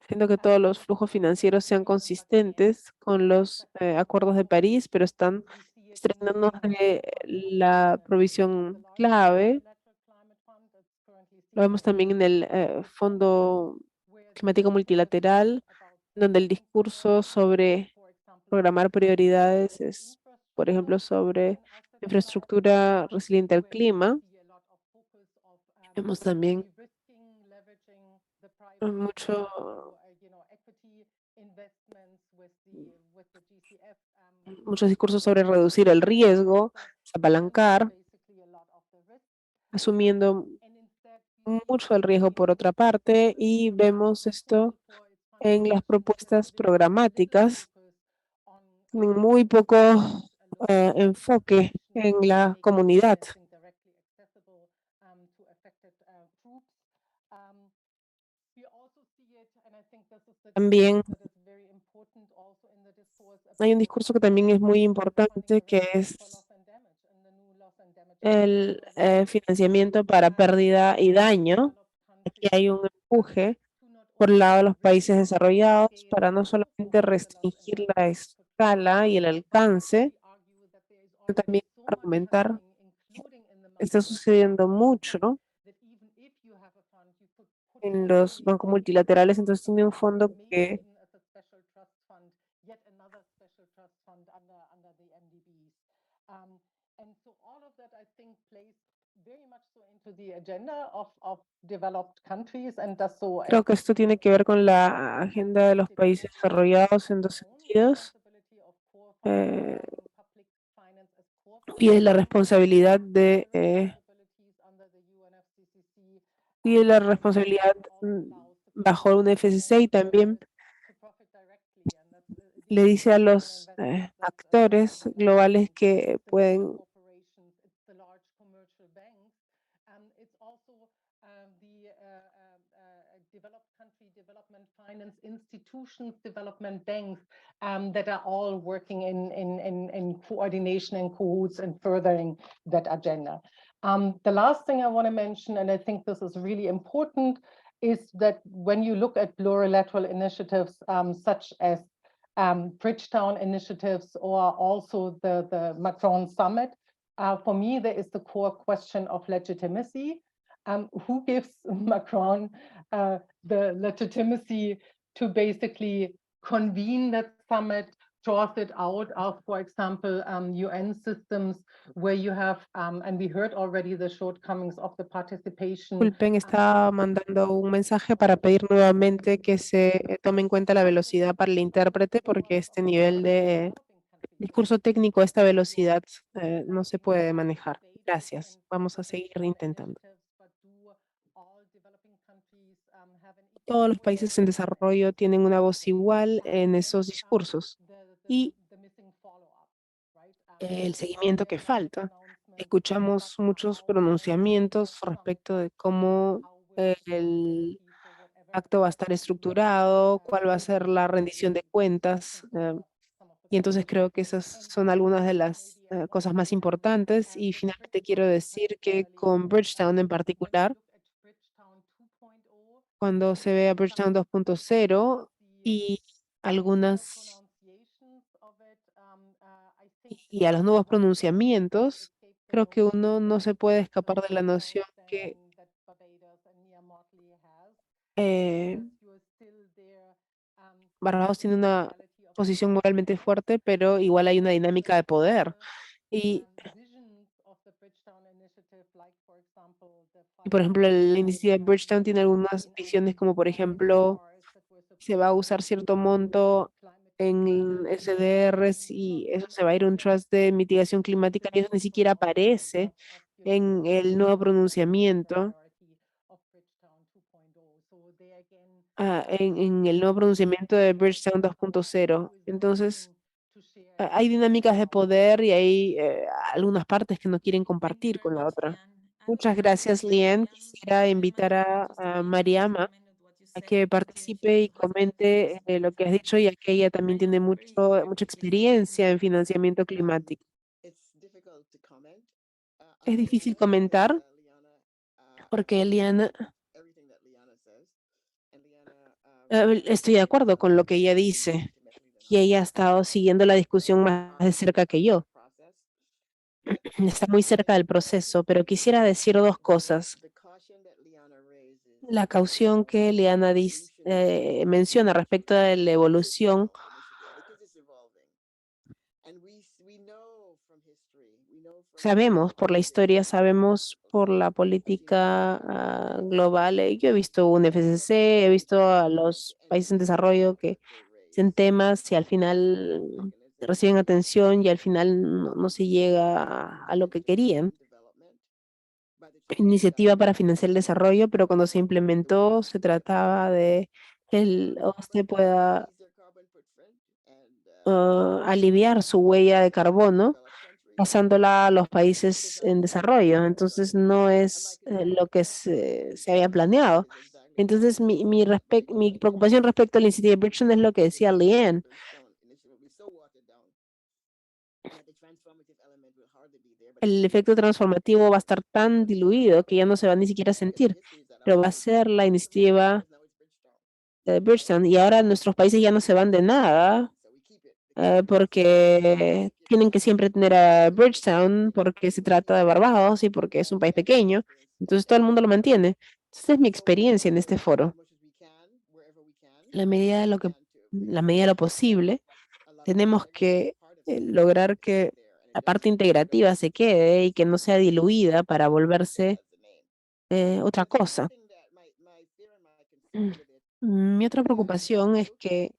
Speaker 1: haciendo que todos los flujos financieros sean consistentes con los acuerdos de París, pero están estrenándonos de la provisión clave. Lo vemos también en el Fondo Climático Multilateral, donde el discurso sobre programar prioridades es, por ejemplo, sobre infraestructura resiliente al clima. Vemos también mucho, muchos discursos sobre reducir el riesgo, apalancar, asumiendo mucho el riesgo por otra parte, y vemos esto en las propuestas programáticas, con muy poco enfoque en la comunidad. También hay un discurso que también es muy importante, que es el financiamiento para pérdida y daño. Aquí hay un empuje por el lado de los países desarrollados para no solamente restringir la escala y el alcance, sino también argumentar que está sucediendo mucho en los bancos multilaterales, entonces tiene un fondo que
Speaker 4: very much so into the agenda of developed countries and does so
Speaker 1: Creo que esto tiene que ver con la agenda de los países desarrollados en dos sentidos. Y es la responsabilidad y la responsabilidad bajo un FCC y también le dice a los actores globales que pueden
Speaker 4: developed country development finance institutions, development banks that are all working in coordination and cahoots and furthering that agenda. The last thing I want to mention, and I think this is really important, is that when you look at plurilateral initiatives such as Bridgetown initiatives or also the Macron Summit, for me, there is the core question of legitimacy. Who gives Macron the legitimacy to basically convene that summit, draws it out of, for example, UN systems where you have, and we heard already the shortcomings of the participation.
Speaker 1: Disculpen, estaba mandando un mensaje para pedir nuevamente que se tome en cuenta la velocidad para el intérprete porque este nivel de discurso técnico a esta velocidad no se puede manejar. Gracias. Vamos a seguir intentando. Todos los países en desarrollo tienen una voz igual en esos discursos y el seguimiento que falta. Escuchamos muchos pronunciamientos respecto de cómo el pacto va a estar estructurado, cuál va a ser la rendición de cuentas. Y entonces creo que esas son algunas de las cosas más importantes. Y finalmente quiero decir que con Bridgetown en particular, cuando se ve a Bridgetown 2.0 y algunas y a los nuevos pronunciamientos, creo que uno no se puede escapar de la noción que Barbados tiene una posición moralmente fuerte, pero igual hay una dinámica de poder. Y por ejemplo, la iniciativa de Bridgetown tiene algunas visiones como, por ejemplo, se va a usar cierto monto en SDRs y eso se va a ir a un trust de mitigación climática y eso ni siquiera aparece en el nuevo pronunciamiento. En el nuevo pronunciamiento de Bridgetown 2.0. Entonces, hay dinámicas de poder y hay algunas partes que no quieren compartir con la otra. Muchas gracias, Lian. Quisiera invitar a Mariama a que participe y comente lo que has dicho, ya que ella también tiene mucha experiencia en financiamiento climático. Es difícil comentar porque Liana, estoy de acuerdo con lo que ella dice y ella ha estado siguiendo la discusión más de cerca que yo. Está muy cerca del proceso, pero quisiera decir dos cosas. La caución que Liana menciona respecto de la evolución sabemos por la historia, sabemos por la política global. Yo he visto un FCC, he visto a los países en desarrollo que hacen temas y al final reciben atención y al final no se llega a lo que querían. Iniciativa para financiar el desarrollo, pero cuando se implementó se trataba de que el OSTE pueda aliviar su huella de carbono pasándola a los países en desarrollo. Entonces no es lo que se había planeado. Entonces mi preocupación respecto a la iniciativa de Bridgetown es lo que decía Lian. El efecto transformativo va a estar tan diluido que ya no se va ni siquiera a sentir, pero va a ser la iniciativa de Bridgetown y ahora nuestros países ya no se van de nada porque tienen que siempre tener a Bridgetown porque se trata de Barbados y porque es un país pequeño, entonces todo el mundo lo mantiene. Esa es mi experiencia en este foro. La medida de lo posible, tenemos que lograr que la parte integrativa se quede y que no sea diluida para volverse otra cosa. Mi otra preocupación es que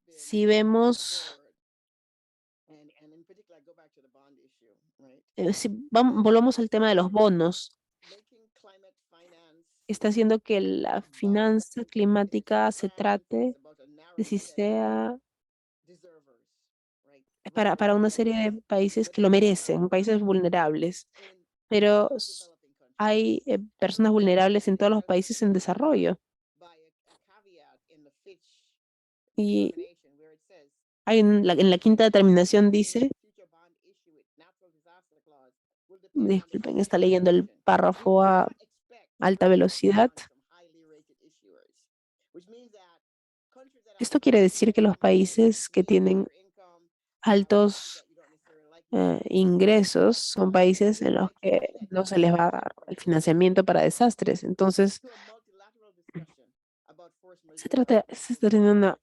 Speaker 1: si vemos, si volvamos al tema de los bonos, está haciendo que la finanza climática se trate de si sea para una serie de países que lo merecen, países vulnerables, pero hay personas vulnerables en todos los países en desarrollo. Y en la quinta determinación dice, disculpen, está leyendo el párrafo a alta velocidad. Esto quiere decir que los países que tienen altos ingresos son países en los que no se les va a dar el financiamiento para desastres. Entonces, se está teniendo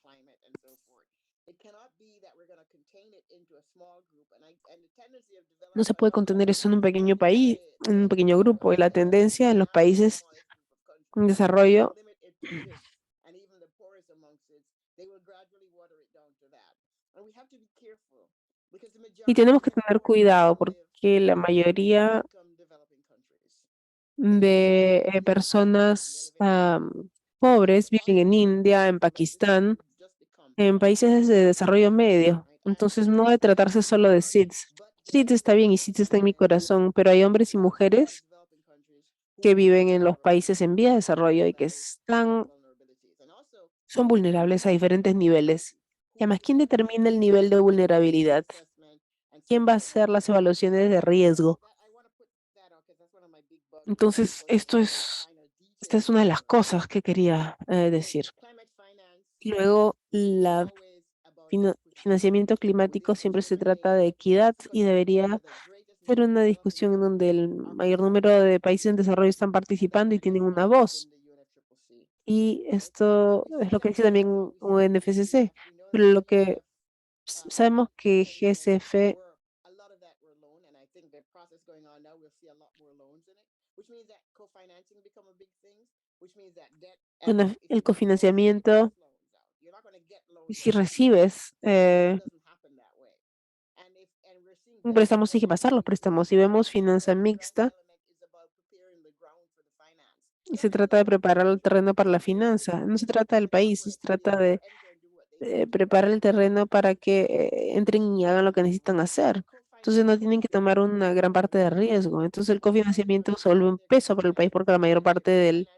Speaker 1: no se puede contener eso en un pequeño país, en un pequeño grupo, y la tendencia en los países en desarrollo y tenemos que tener cuidado porque la mayoría de personas pobres viven en India, en Pakistán, en países de desarrollo medio. Entonces no debe tratarse solo de SIDS. SIDS está bien y SIDS está en mi corazón, pero hay hombres y mujeres que viven en los países en vía de desarrollo y que son vulnerables a diferentes niveles. Y además, ¿quién determina el nivel de vulnerabilidad? ¿Quién va a hacer las evaluaciones de riesgo? Entonces, esta es una de las cosas que quería decir. Luego, financiamiento climático siempre se trata de equidad y debería ser una discusión en donde el mayor número de países en desarrollo están participando y tienen una voz. Y esto es lo que dice también UNFCCC. Pero lo que sabemos que GSF, bueno, el cofinanciamiento, si recibes un préstamo, sí hay que pasar los préstamos. Si vemos finanza mixta, y se trata de preparar el terreno para la finanza. No se trata del país, se trata de preparar el terreno para que entren y hagan lo que necesitan hacer. Entonces no tienen que tomar una gran parte de riesgo. Entonces el cofinanciamiento se vuelve un peso para el país porque la mayor parte del...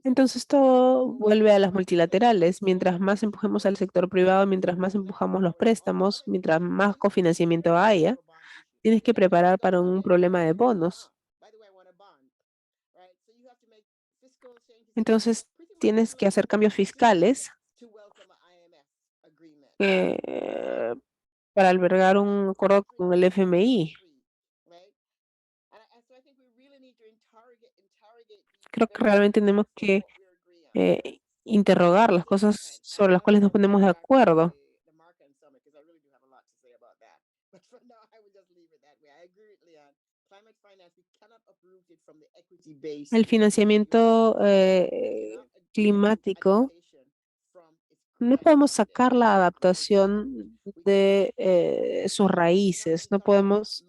Speaker 1: Entonces todo vuelve a las multilaterales. Mientras más empujemos al sector privado, mientras más empujamos los préstamos, mientras más cofinanciamiento haya, tienes que preparar para un problema de bonos. Entonces, tienes que hacer cambios fiscales eh, para albergar un acuerdo con el FMI. Creo que realmente tenemos que interrogar las cosas sobre las cuales nos ponemos de acuerdo. El financiamiento climático, no podemos sacar la adaptación de sus raíces, no podemos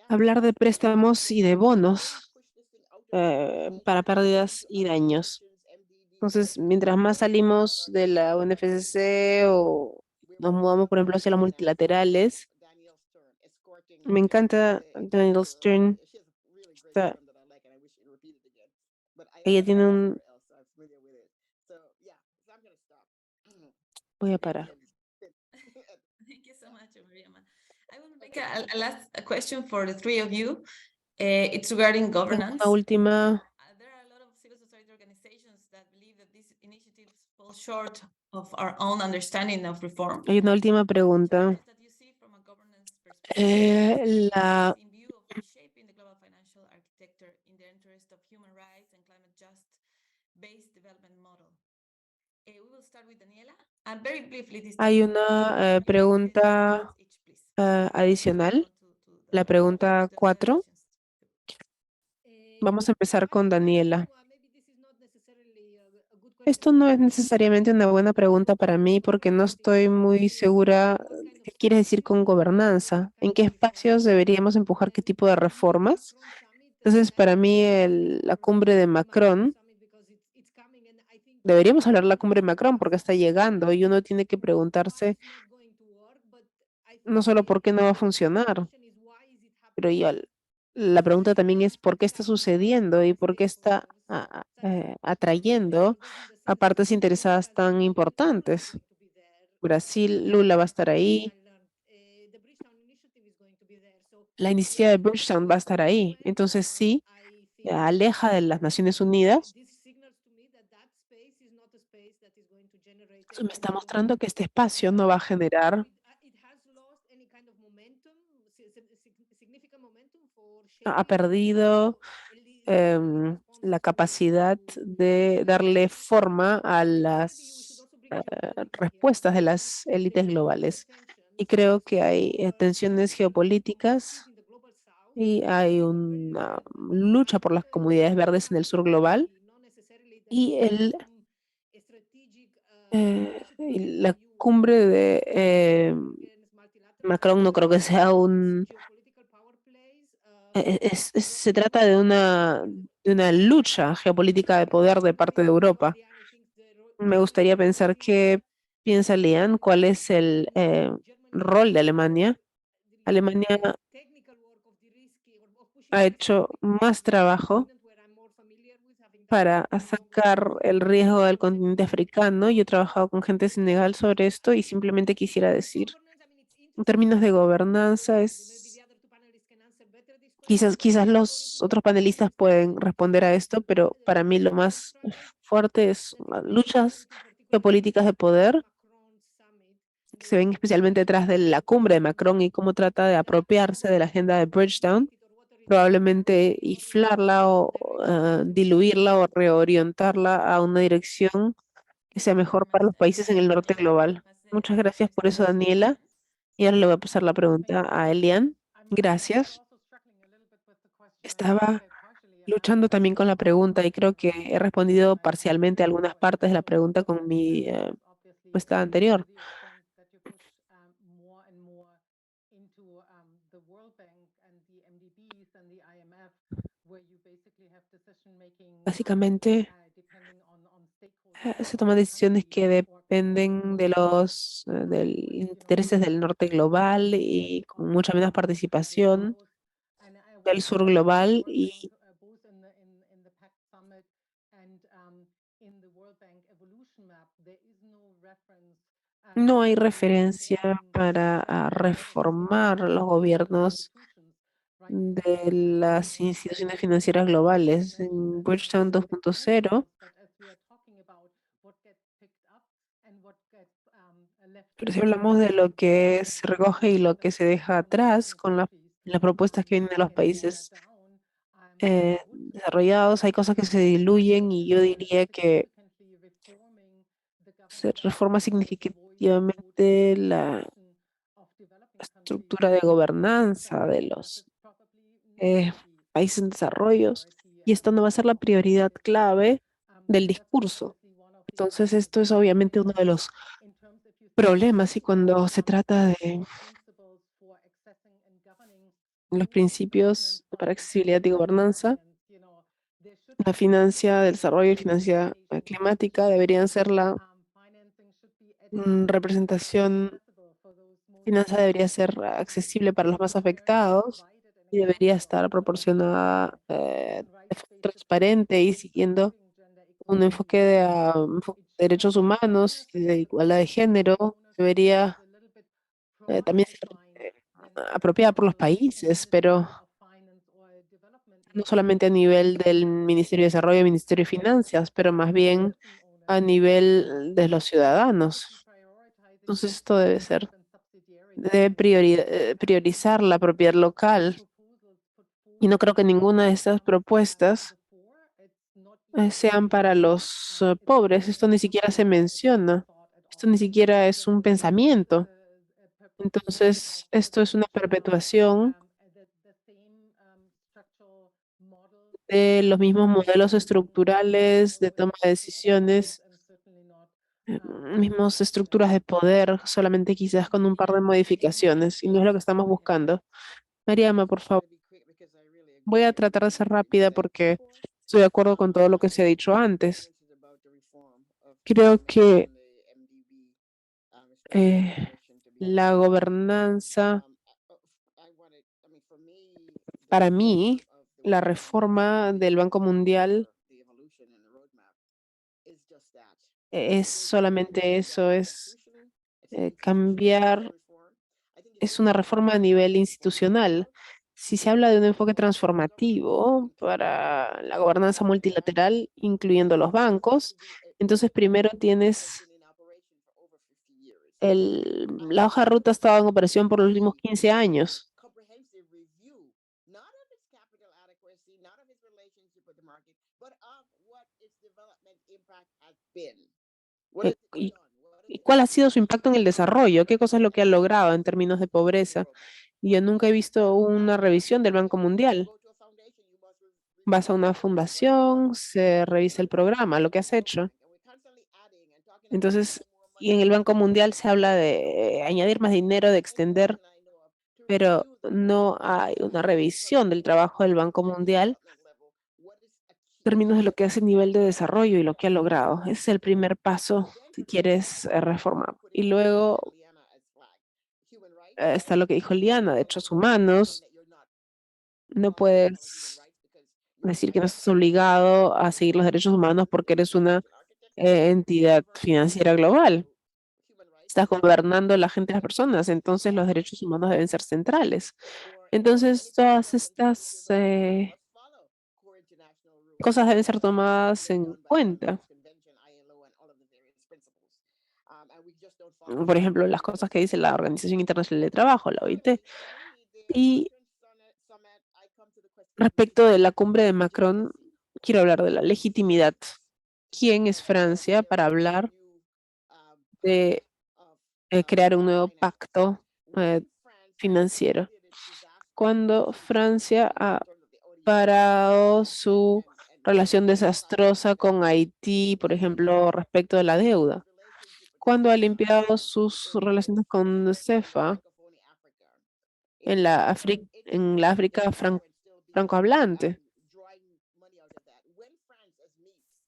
Speaker 1: hablar de préstamos y de bonos para pérdidas y daños. Entonces, mientras más salimos de la UNFCCC o nos mudamos, por ejemplo, hacia las multilaterales, me encanta Daniel Stern. Ella tiene un... Voy a parar.
Speaker 2: Thank you so much, Mariama. I will make a last question for the three of you. It's regarding governance.
Speaker 1: Una última...
Speaker 2: There are a lot of civil society organizations that believe that these initiatives fall short of our own understanding of reform.
Speaker 1: Hay una última pregunta. La
Speaker 2: In view of reshaping the global financial architecture in the interest of human rights and climate based development model. We will start with Daniela. And very briefly, this
Speaker 1: Hay
Speaker 2: time,
Speaker 1: una pregunta
Speaker 2: each, please.
Speaker 1: adicional, la pregunta 4. Vamos a empezar con Daniela. Esto no es necesariamente una buena pregunta para mí porque no estoy muy segura qué quiere decir con gobernanza. ¿En qué espacios deberíamos empujar qué tipo de reformas? Entonces, para mí, la cumbre de Macron, deberíamos hablar de la cumbre de Macron porque está llegando y uno tiene que preguntarse no solo por qué no va a funcionar, pero la pregunta también es por qué está sucediendo y por qué está atrayendo a partes interesadas tan importantes. Brasil, Lula va a estar ahí, la iniciativa de Bridgetown va a estar ahí. Entonces sí, aleja de las Naciones Unidas. Eso me está mostrando que este espacio no va a generar, ha perdido la capacidad de darle forma a las respuestas de las élites globales. Y creo que hay tensiones geopolíticas y hay una lucha por las comunidades verdes en el sur global y y la cumbre de Macron no creo que sea se trata de una lucha geopolítica de poder de parte de Europa. Me gustaría pensar qué piensa Lian, cuál es el rol de Alemania. Alemania ha hecho más trabajo para sacar el riesgo del continente africano. Yo he trabajado con gente senegal sobre esto y simplemente quisiera decir, en términos de gobernanza, quizás los otros panelistas pueden responder a esto, pero para mí lo más fuerte es las luchas geopolíticas de poder que se ven especialmente detrás de la cumbre de Macron y cómo trata de apropiarse de la agenda de Bridgetown, probablemente inflarla o diluirla o reorientarla a una dirección que sea mejor para los países en el norte global. Muchas gracias por eso, Daniela. Y ahora le voy a pasar la pregunta a Elian. Gracias. Estaba luchando también con la pregunta y creo que he respondido parcialmente a algunas partes de la pregunta con mi respuesta anterior. Básicamente, se toman decisiones que dependen de los intereses del norte global y con mucha menos participación del sur global y no hay referencia para reformar los gobiernos de las instituciones financieras globales. En Bridgetown 2.0, pero si hablamos de lo que se recoge y lo que se deja atrás con las propuestas que vienen de los países desarrollados, hay cosas que se diluyen y yo diría que se reforma significativamente la estructura de gobernanza de los eh, países en desarrollo y esto no va a ser la prioridad clave del discurso. Entonces, esto es obviamente uno de los problemas y cuando se trata de los principios para accesibilidad y gobernanza, la financia del desarrollo y financia climática deberían ser la representación, finanza debería ser accesible para los más afectados y debería estar proporcionada de forma transparente y siguiendo un enfoque de derechos humanos y de igualdad de género. Debería también ser apropiada por los países, pero no solamente a nivel del Ministerio de Desarrollo y Ministerio de Finanzas, pero más bien a nivel de los ciudadanos. Entonces esto debe priorizar la propiedad local. Y no creo que ninguna de estas propuestas sean para los pobres. Esto ni siquiera se menciona. Esto ni siquiera es un pensamiento. Entonces, esto es una perpetuación de los mismos modelos estructurales de toma de decisiones, mismas estructuras de poder, solamente quizás con un par de modificaciones, y no es lo que estamos buscando. Mariama, por favor, voy a tratar de ser rápida porque estoy de acuerdo con todo lo que se ha dicho antes. Creo que la gobernanza, para mí, la reforma del Banco Mundial es solamente eso, es cambiar, es una reforma a nivel institucional. Si se habla de un enfoque transformativo para la gobernanza multilateral, incluyendo los bancos, entonces primero tienes la hoja de ruta ha estado en operación por los últimos 15 años. ¿Y cuál ha sido su impacto en el desarrollo? ¿Qué cosa es lo que ha logrado en términos de pobreza? Yo nunca he visto una revisión del Banco Mundial. Vas a una fundación, se revisa el programa, lo que has hecho. Entonces, y en el Banco Mundial se habla de añadir más dinero, de extender, pero no hay una revisión del trabajo del Banco Mundial en términos de lo que hace a nivel de desarrollo y lo que ha logrado. Ese es el primer paso si quieres reformar. Y luego está lo que dijo Liana, derechos humanos. No puedes decir que no estás obligado a seguir los derechos humanos porque eres una entidad financiera global. Estás gobernando la gente y las personas, entonces los derechos humanos deben ser centrales. Entonces, todas estas cosas deben ser tomadas en cuenta. Por ejemplo, las cosas que dice la Organización Internacional de Trabajo, la OIT. Y respecto de la cumbre de Macron, quiero hablar de la legitimidad. ¿Quién es Francia para hablar de crear un nuevo pacto financiero? Cuando Francia ha parado su relación desastrosa con Haití, por ejemplo, respecto de la deuda. Cuando ha limpiado sus relaciones con CEFA en la África francohablante.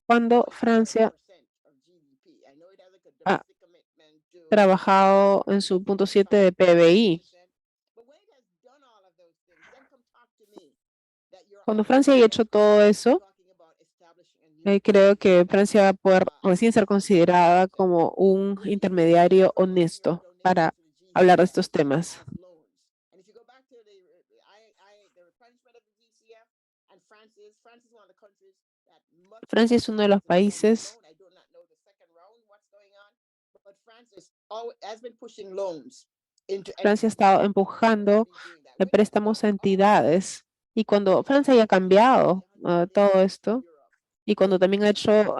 Speaker 1: Cuando Francia ha trabajado en su punto 7 de PBI. Cuando Francia haya hecho todo eso, creo que Francia va a poder recién ser considerada como un intermediario honesto para hablar de estos temas. Francia es uno de los países. Francia ha estado empujando préstamos a entidades. Y cuando Francia haya cambiado todo esto, y cuando también ha hecho,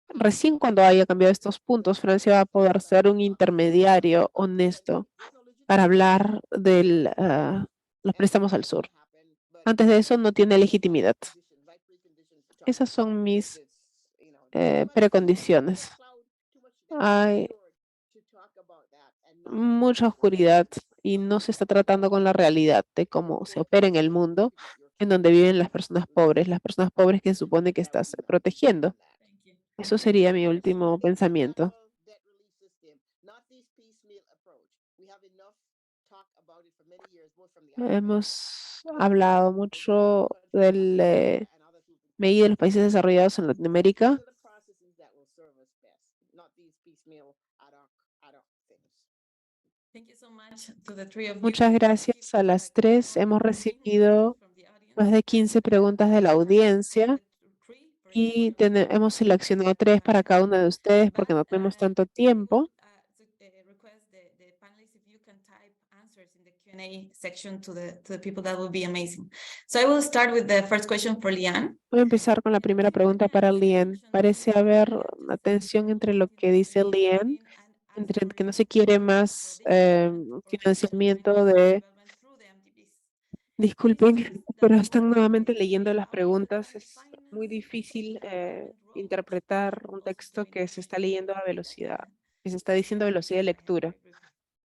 Speaker 1: recién cuando haya cambiado estos puntos, Francia va a poder ser un intermediario honesto para hablar de los préstamos al sur. Antes de eso no tiene legitimidad. Esas son mis precondiciones. Hay mucha oscuridad y no se está tratando con la realidad de cómo se opera en el mundo en donde viven las personas pobres que se supone que estás protegiendo. Eso sería mi último pensamiento. Hemos hablado mucho del MEI de los países desarrollados en Latinoamérica. Muchas gracias a las tres. Hemos recibido más de 15 preguntas de la audiencia y hemos seleccionado 3 para cada una de ustedes porque no tenemos tanto tiempo.
Speaker 2: Q&A section to the people. That would be amazing. So I will start with the first question for Lian.
Speaker 1: Voy a empezar con la primera pregunta para Lien. Parece haber una tensión entre lo que dice Lien, entre que no se quiere más financiamiento de... Disculpen, pero están nuevamente leyendo las preguntas. Es muy difícil interpretar un texto que se está leyendo a velocidad, que se está diciendo a velocidad de lectura.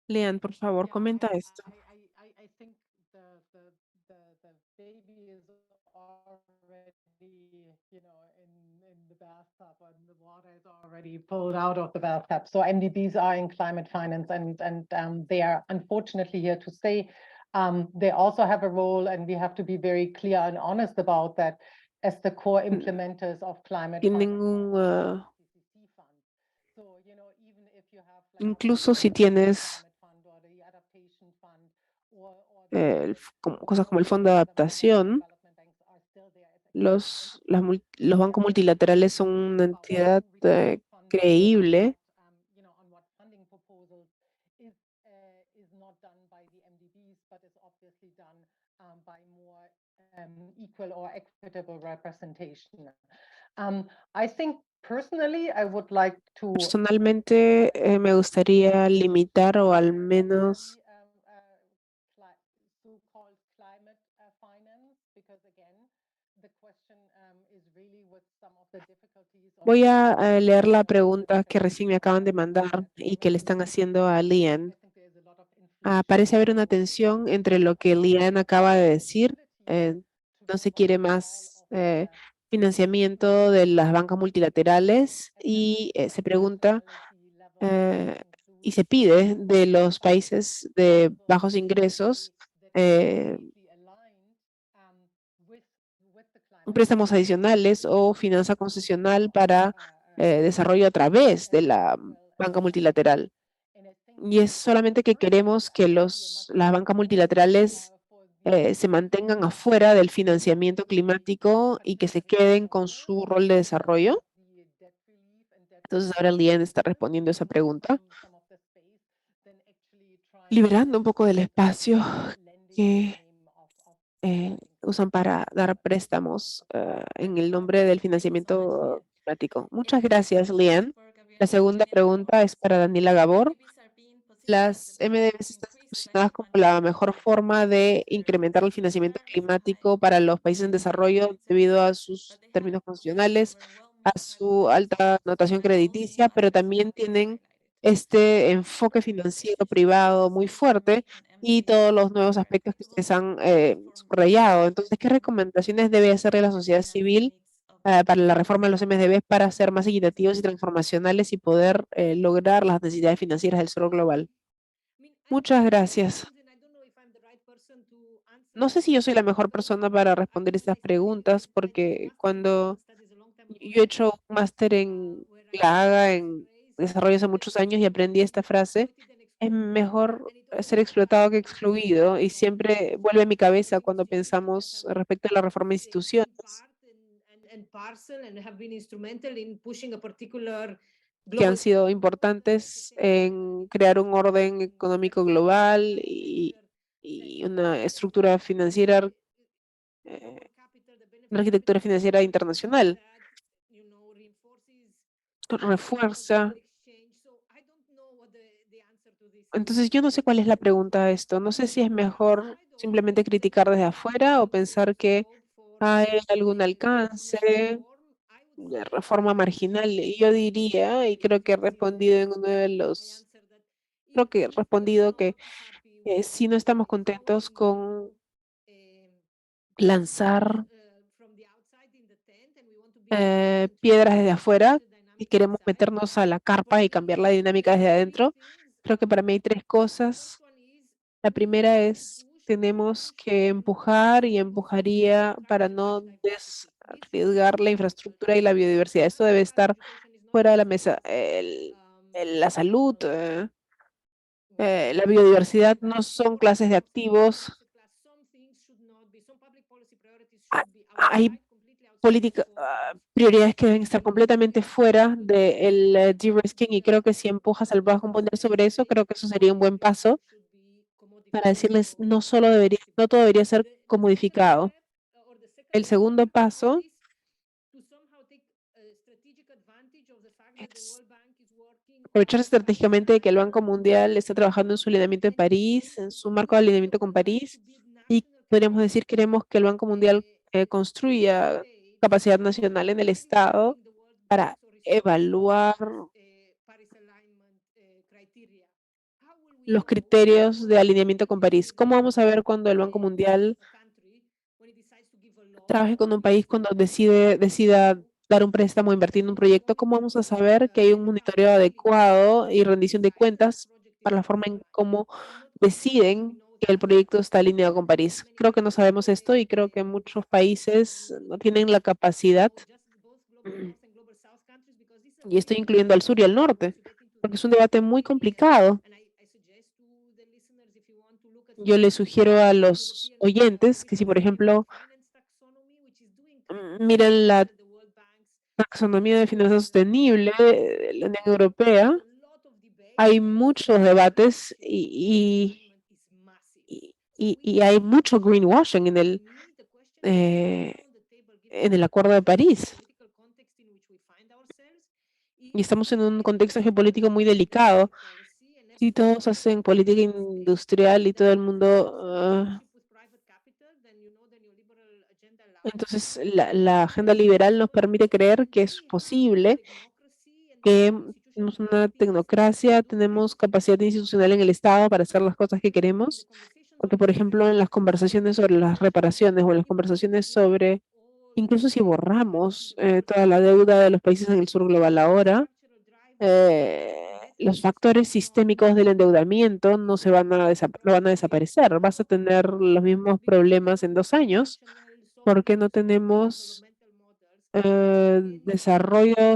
Speaker 1: Lean, por favor,
Speaker 4: Yeah,
Speaker 1: comenta esto.
Speaker 4: I think the baby is already, in the bathtub, and the water is already pulled out of the bathtub. So MDBs are in climate finance, and they are unfortunately here to stay. They also have a role, and we have to be very clear and honest about that as the core implementers of climate
Speaker 1: Tienen
Speaker 4: finance.
Speaker 1: un,
Speaker 4: CCC funds. So, even if you have like
Speaker 1: incluso si tienes cosas como el fondo de adaptación, los bancos multilaterales son una entidad creíble.
Speaker 4: Equal or equitable representation. I think personally I would like to
Speaker 1: Personalmente, me gustaría limitar o al menos
Speaker 4: so-called climate finance, because again, the question is really with some of the difficulties of
Speaker 1: voy a leer la pregunta que recién me acaban de mandar y que le están haciendo a Lian. Parece haber una tensión entre lo que Lian acaba de decir. No se quiere más financiamiento de las bancas multilaterales y se pregunta y se pide de los países de bajos ingresos préstamos adicionales o finanza concesional para desarrollo a través de la banca multilateral. Y es solamente que queremos que las bancas multilaterales se mantengan afuera del financiamiento climático y que se queden con su rol de desarrollo. Entonces ahora Lian está respondiendo esa pregunta, liberando un poco del espacio que usan para dar préstamos en el nombre del financiamiento climático. Muchas gracias, Lian. La segunda pregunta es para Daniela Gabor. Las MDBs están posicionadas como la mejor forma de incrementar el financiamiento climático para los países en desarrollo debido a sus términos constitucionales, a su alta notación crediticia, pero también tienen este enfoque financiero privado muy fuerte y todos los nuevos aspectos que ustedes han subrayado. Entonces, ¿qué recomendaciones debe hacerle la sociedad civil para la reforma de los MDBs para ser más equitativos y transformacionales y poder lograr las necesidades financieras del sur global? Muchas gracias. No sé si yo soy la mejor persona para responder estas preguntas, porque cuando yo he hecho un máster en la Haga en desarrollo hace muchos años y aprendí esta frase, es mejor ser explotado que excluido, y siempre vuelve a mi cabeza cuando pensamos respecto a la reforma de instituciones que han sido importantes en crear un orden económico global y una estructura financiera, una arquitectura financiera internacional. Refuerza. Entonces, yo no sé cuál es la pregunta a esto. No sé si es mejor simplemente criticar desde afuera o pensar que hay algún alcance de reforma marginal. Y yo diría, y creo que he respondido en uno de los, creo que he respondido que si no estamos contentos con lanzar piedras desde afuera y queremos meternos a la carpa y cambiar la dinámica desde adentro, creo que para mí hay tres cosas. La primera es, tenemos que empujar y empujaría para no desarraigar la infraestructura y la biodiversidad. Esto debe estar fuera de la mesa. La salud, la biodiversidad no son clases de activos. Hay prioridades que deben estar completamente fuera del de-risking, y creo que si empujas al Banco Mundial sobre eso, creo que eso sería un buen paso. para decirles no no todo debería ser comodificado. El segundo paso es aprovechar estratégicamente de que el Banco Mundial está trabajando en su alineamiento de París, en su marco de alineamiento con París, y podríamos decir, queremos que el Banco Mundial construya capacidad nacional en el Estado para evaluar los criterios de alineamiento con París. ¿Cómo vamos a ver cuando el Banco Mundial trabaje con un país cuando decida dar un préstamo, invertir en un proyecto? ¿Cómo vamos a saber que hay un monitoreo adecuado y rendición de cuentas para la forma en cómo deciden que el proyecto está alineado con París? Creo que no sabemos esto y creo que muchos países no tienen la capacidad, y estoy incluyendo al sur y al norte, porque es un debate muy complicado. Yo le sugiero a los oyentes que si, por ejemplo, miran la taxonomía de finanzas sostenible de la Unión Europea, hay muchos debates y hay mucho greenwashing en el Acuerdo de París. Y estamos en un contexto geopolítico muy delicado. Si todos hacen política industrial y todo el mundo entonces, la agenda liberal nos permite creer que es posible que tenemos una tecnocracia, tenemos capacidad institucional en el Estado para hacer las cosas que queremos, porque, por ejemplo, en las conversaciones sobre las reparaciones o en las conversaciones sobre, incluso si borramos toda la deuda de los países en el sur global ahora, los factores sistémicos del endeudamiento no van a desaparecer. Vas a tener los mismos problemas en 2 años porque no tenemos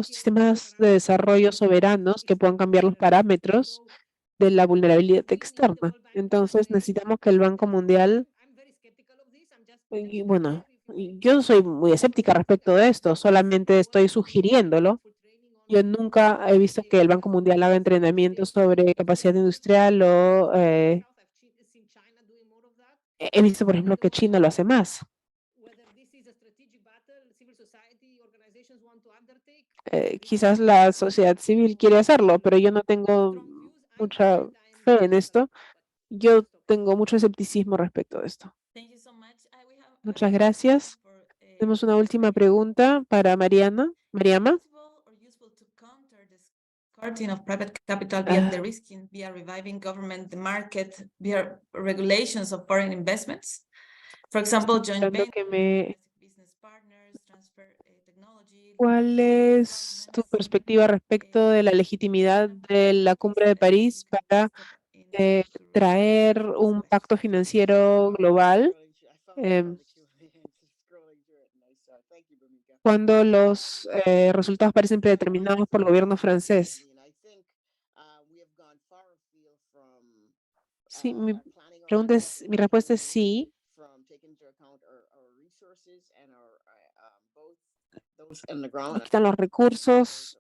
Speaker 1: sistemas de desarrollo soberanos que puedan cambiar los parámetros de la vulnerabilidad externa. Entonces necesitamos que el Banco Mundial, y bueno, yo soy muy escéptica respecto de esto, solamente estoy sugiriéndolo. Yo nunca he visto que el Banco Mundial haga entrenamientos sobre capacidad industrial o he visto, por ejemplo, que China lo hace más. Quizás la sociedad civil quiere hacerlo, pero yo no tengo mucha fe en esto. Yo tengo mucho escepticismo respecto de esto. Muchas gracias. Tenemos una última pregunta para Mariama.
Speaker 2: Discouraging of private capital via de-risking, via reviving government, the market, via regulations of foreign investments. For example, joint ventures, business partners, transfer technology.
Speaker 1: ¿Cuál es tu perspectiva respecto de la legitimidad de la Cumbre de París para traer un pacto financiero global cuando los resultados parecen predeterminados por el gobierno francés? Sí, mi respuesta es sí. Nos quitan los recursos.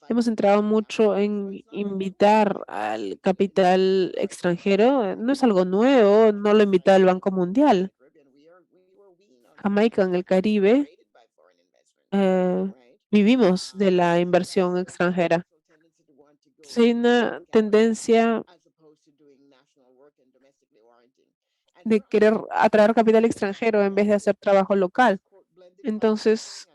Speaker 1: Hemos entrado mucho en invitar al capital extranjero. No es algo nuevo, no lo invita el Banco Mundial. Jamaica en el Caribe vivimos de la inversión extranjera. Hay una tendencia de querer atraer capital extranjero en vez de hacer trabajo local. Entonces,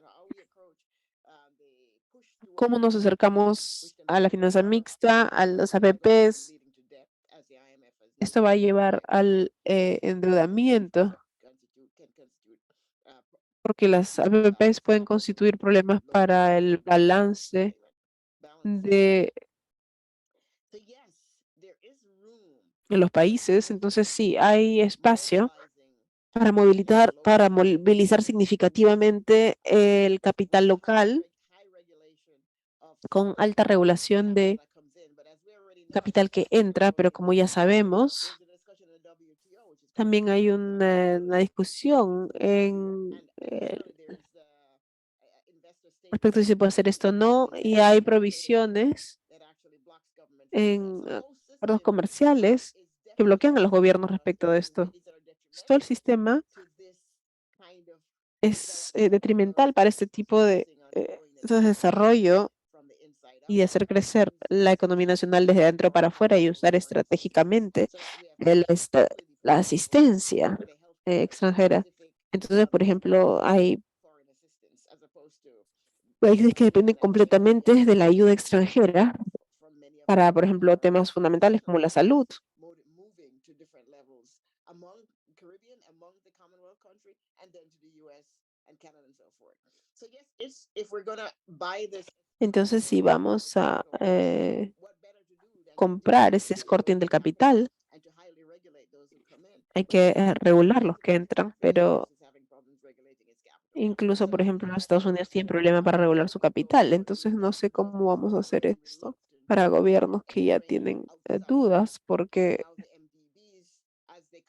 Speaker 1: ¿cómo nos acercamos a la finanza mixta, a los APPs? Esto va a llevar al endeudamiento, porque las APPs pueden constituir problemas para el balance de los países. Entonces, sí, hay espacio para movilizar significativamente el capital local con alta regulación de capital que entra, pero como ya sabemos, también hay una discusión respecto a si se puede hacer esto o no, y hay provisiones en acuerdos comerciales que bloquean a los gobiernos respecto de esto. Todo el sistema es detrimental para este tipo de desarrollo y de hacer crecer la economía nacional desde adentro para afuera y usar estratégicamente la asistencia extranjera. Entonces, por ejemplo, hay países que dependen completamente de la ayuda extranjera para, por ejemplo, temas fundamentales como la salud. Entonces, si vamos a comprar ese escorting del capital, hay que regular los que entran, pero incluso, por ejemplo, los Estados Unidos tienen problema para regular su capital, entonces no sé cómo vamos a hacer esto para gobiernos que ya tienen dudas, porque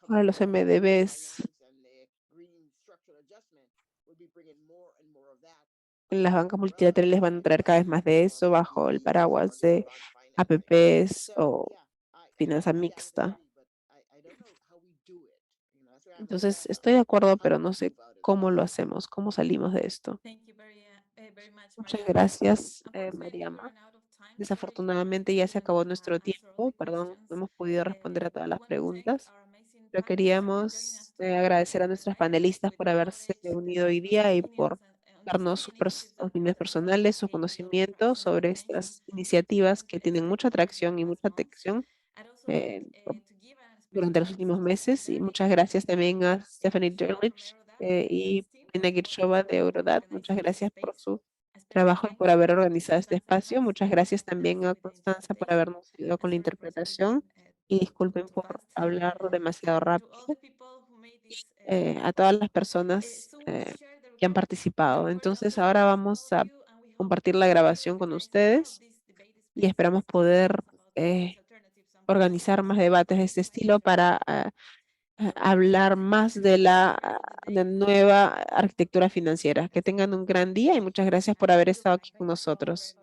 Speaker 1: para los MDBs, las bancas multilaterales van a traer cada vez más de eso bajo el paraguas de APPs o finanza mixta. Entonces, estoy de acuerdo, pero no sé cómo lo hacemos, cómo salimos de esto. Muchas gracias, Mariama. Desafortunadamente ya se acabó nuestro tiempo, perdón, no hemos podido responder a todas las preguntas, pero queríamos agradecer a nuestras panelistas por haberse unido hoy día y por darnos sus opiniones personales, sus conocimientos sobre estas iniciativas que tienen mucha atracción y mucha atención eh, durante los últimos meses. Y muchas gracias también a Stephanie Derlich y Lina Girchova de Eurodat. Muchas gracias por su trabajo y por haber organizado este espacio. Muchas gracias también a Constanza por habernos ayudado con la interpretación. Y disculpen por hablar demasiado rápido. A todas las personas que han participado. Entonces, ahora vamos a compartir la grabación con ustedes y esperamos poder organizar más debates de este estilo para hablar más de la nueva arquitectura financiera. Que tengan un gran día y muchas gracias por haber estado aquí con nosotros.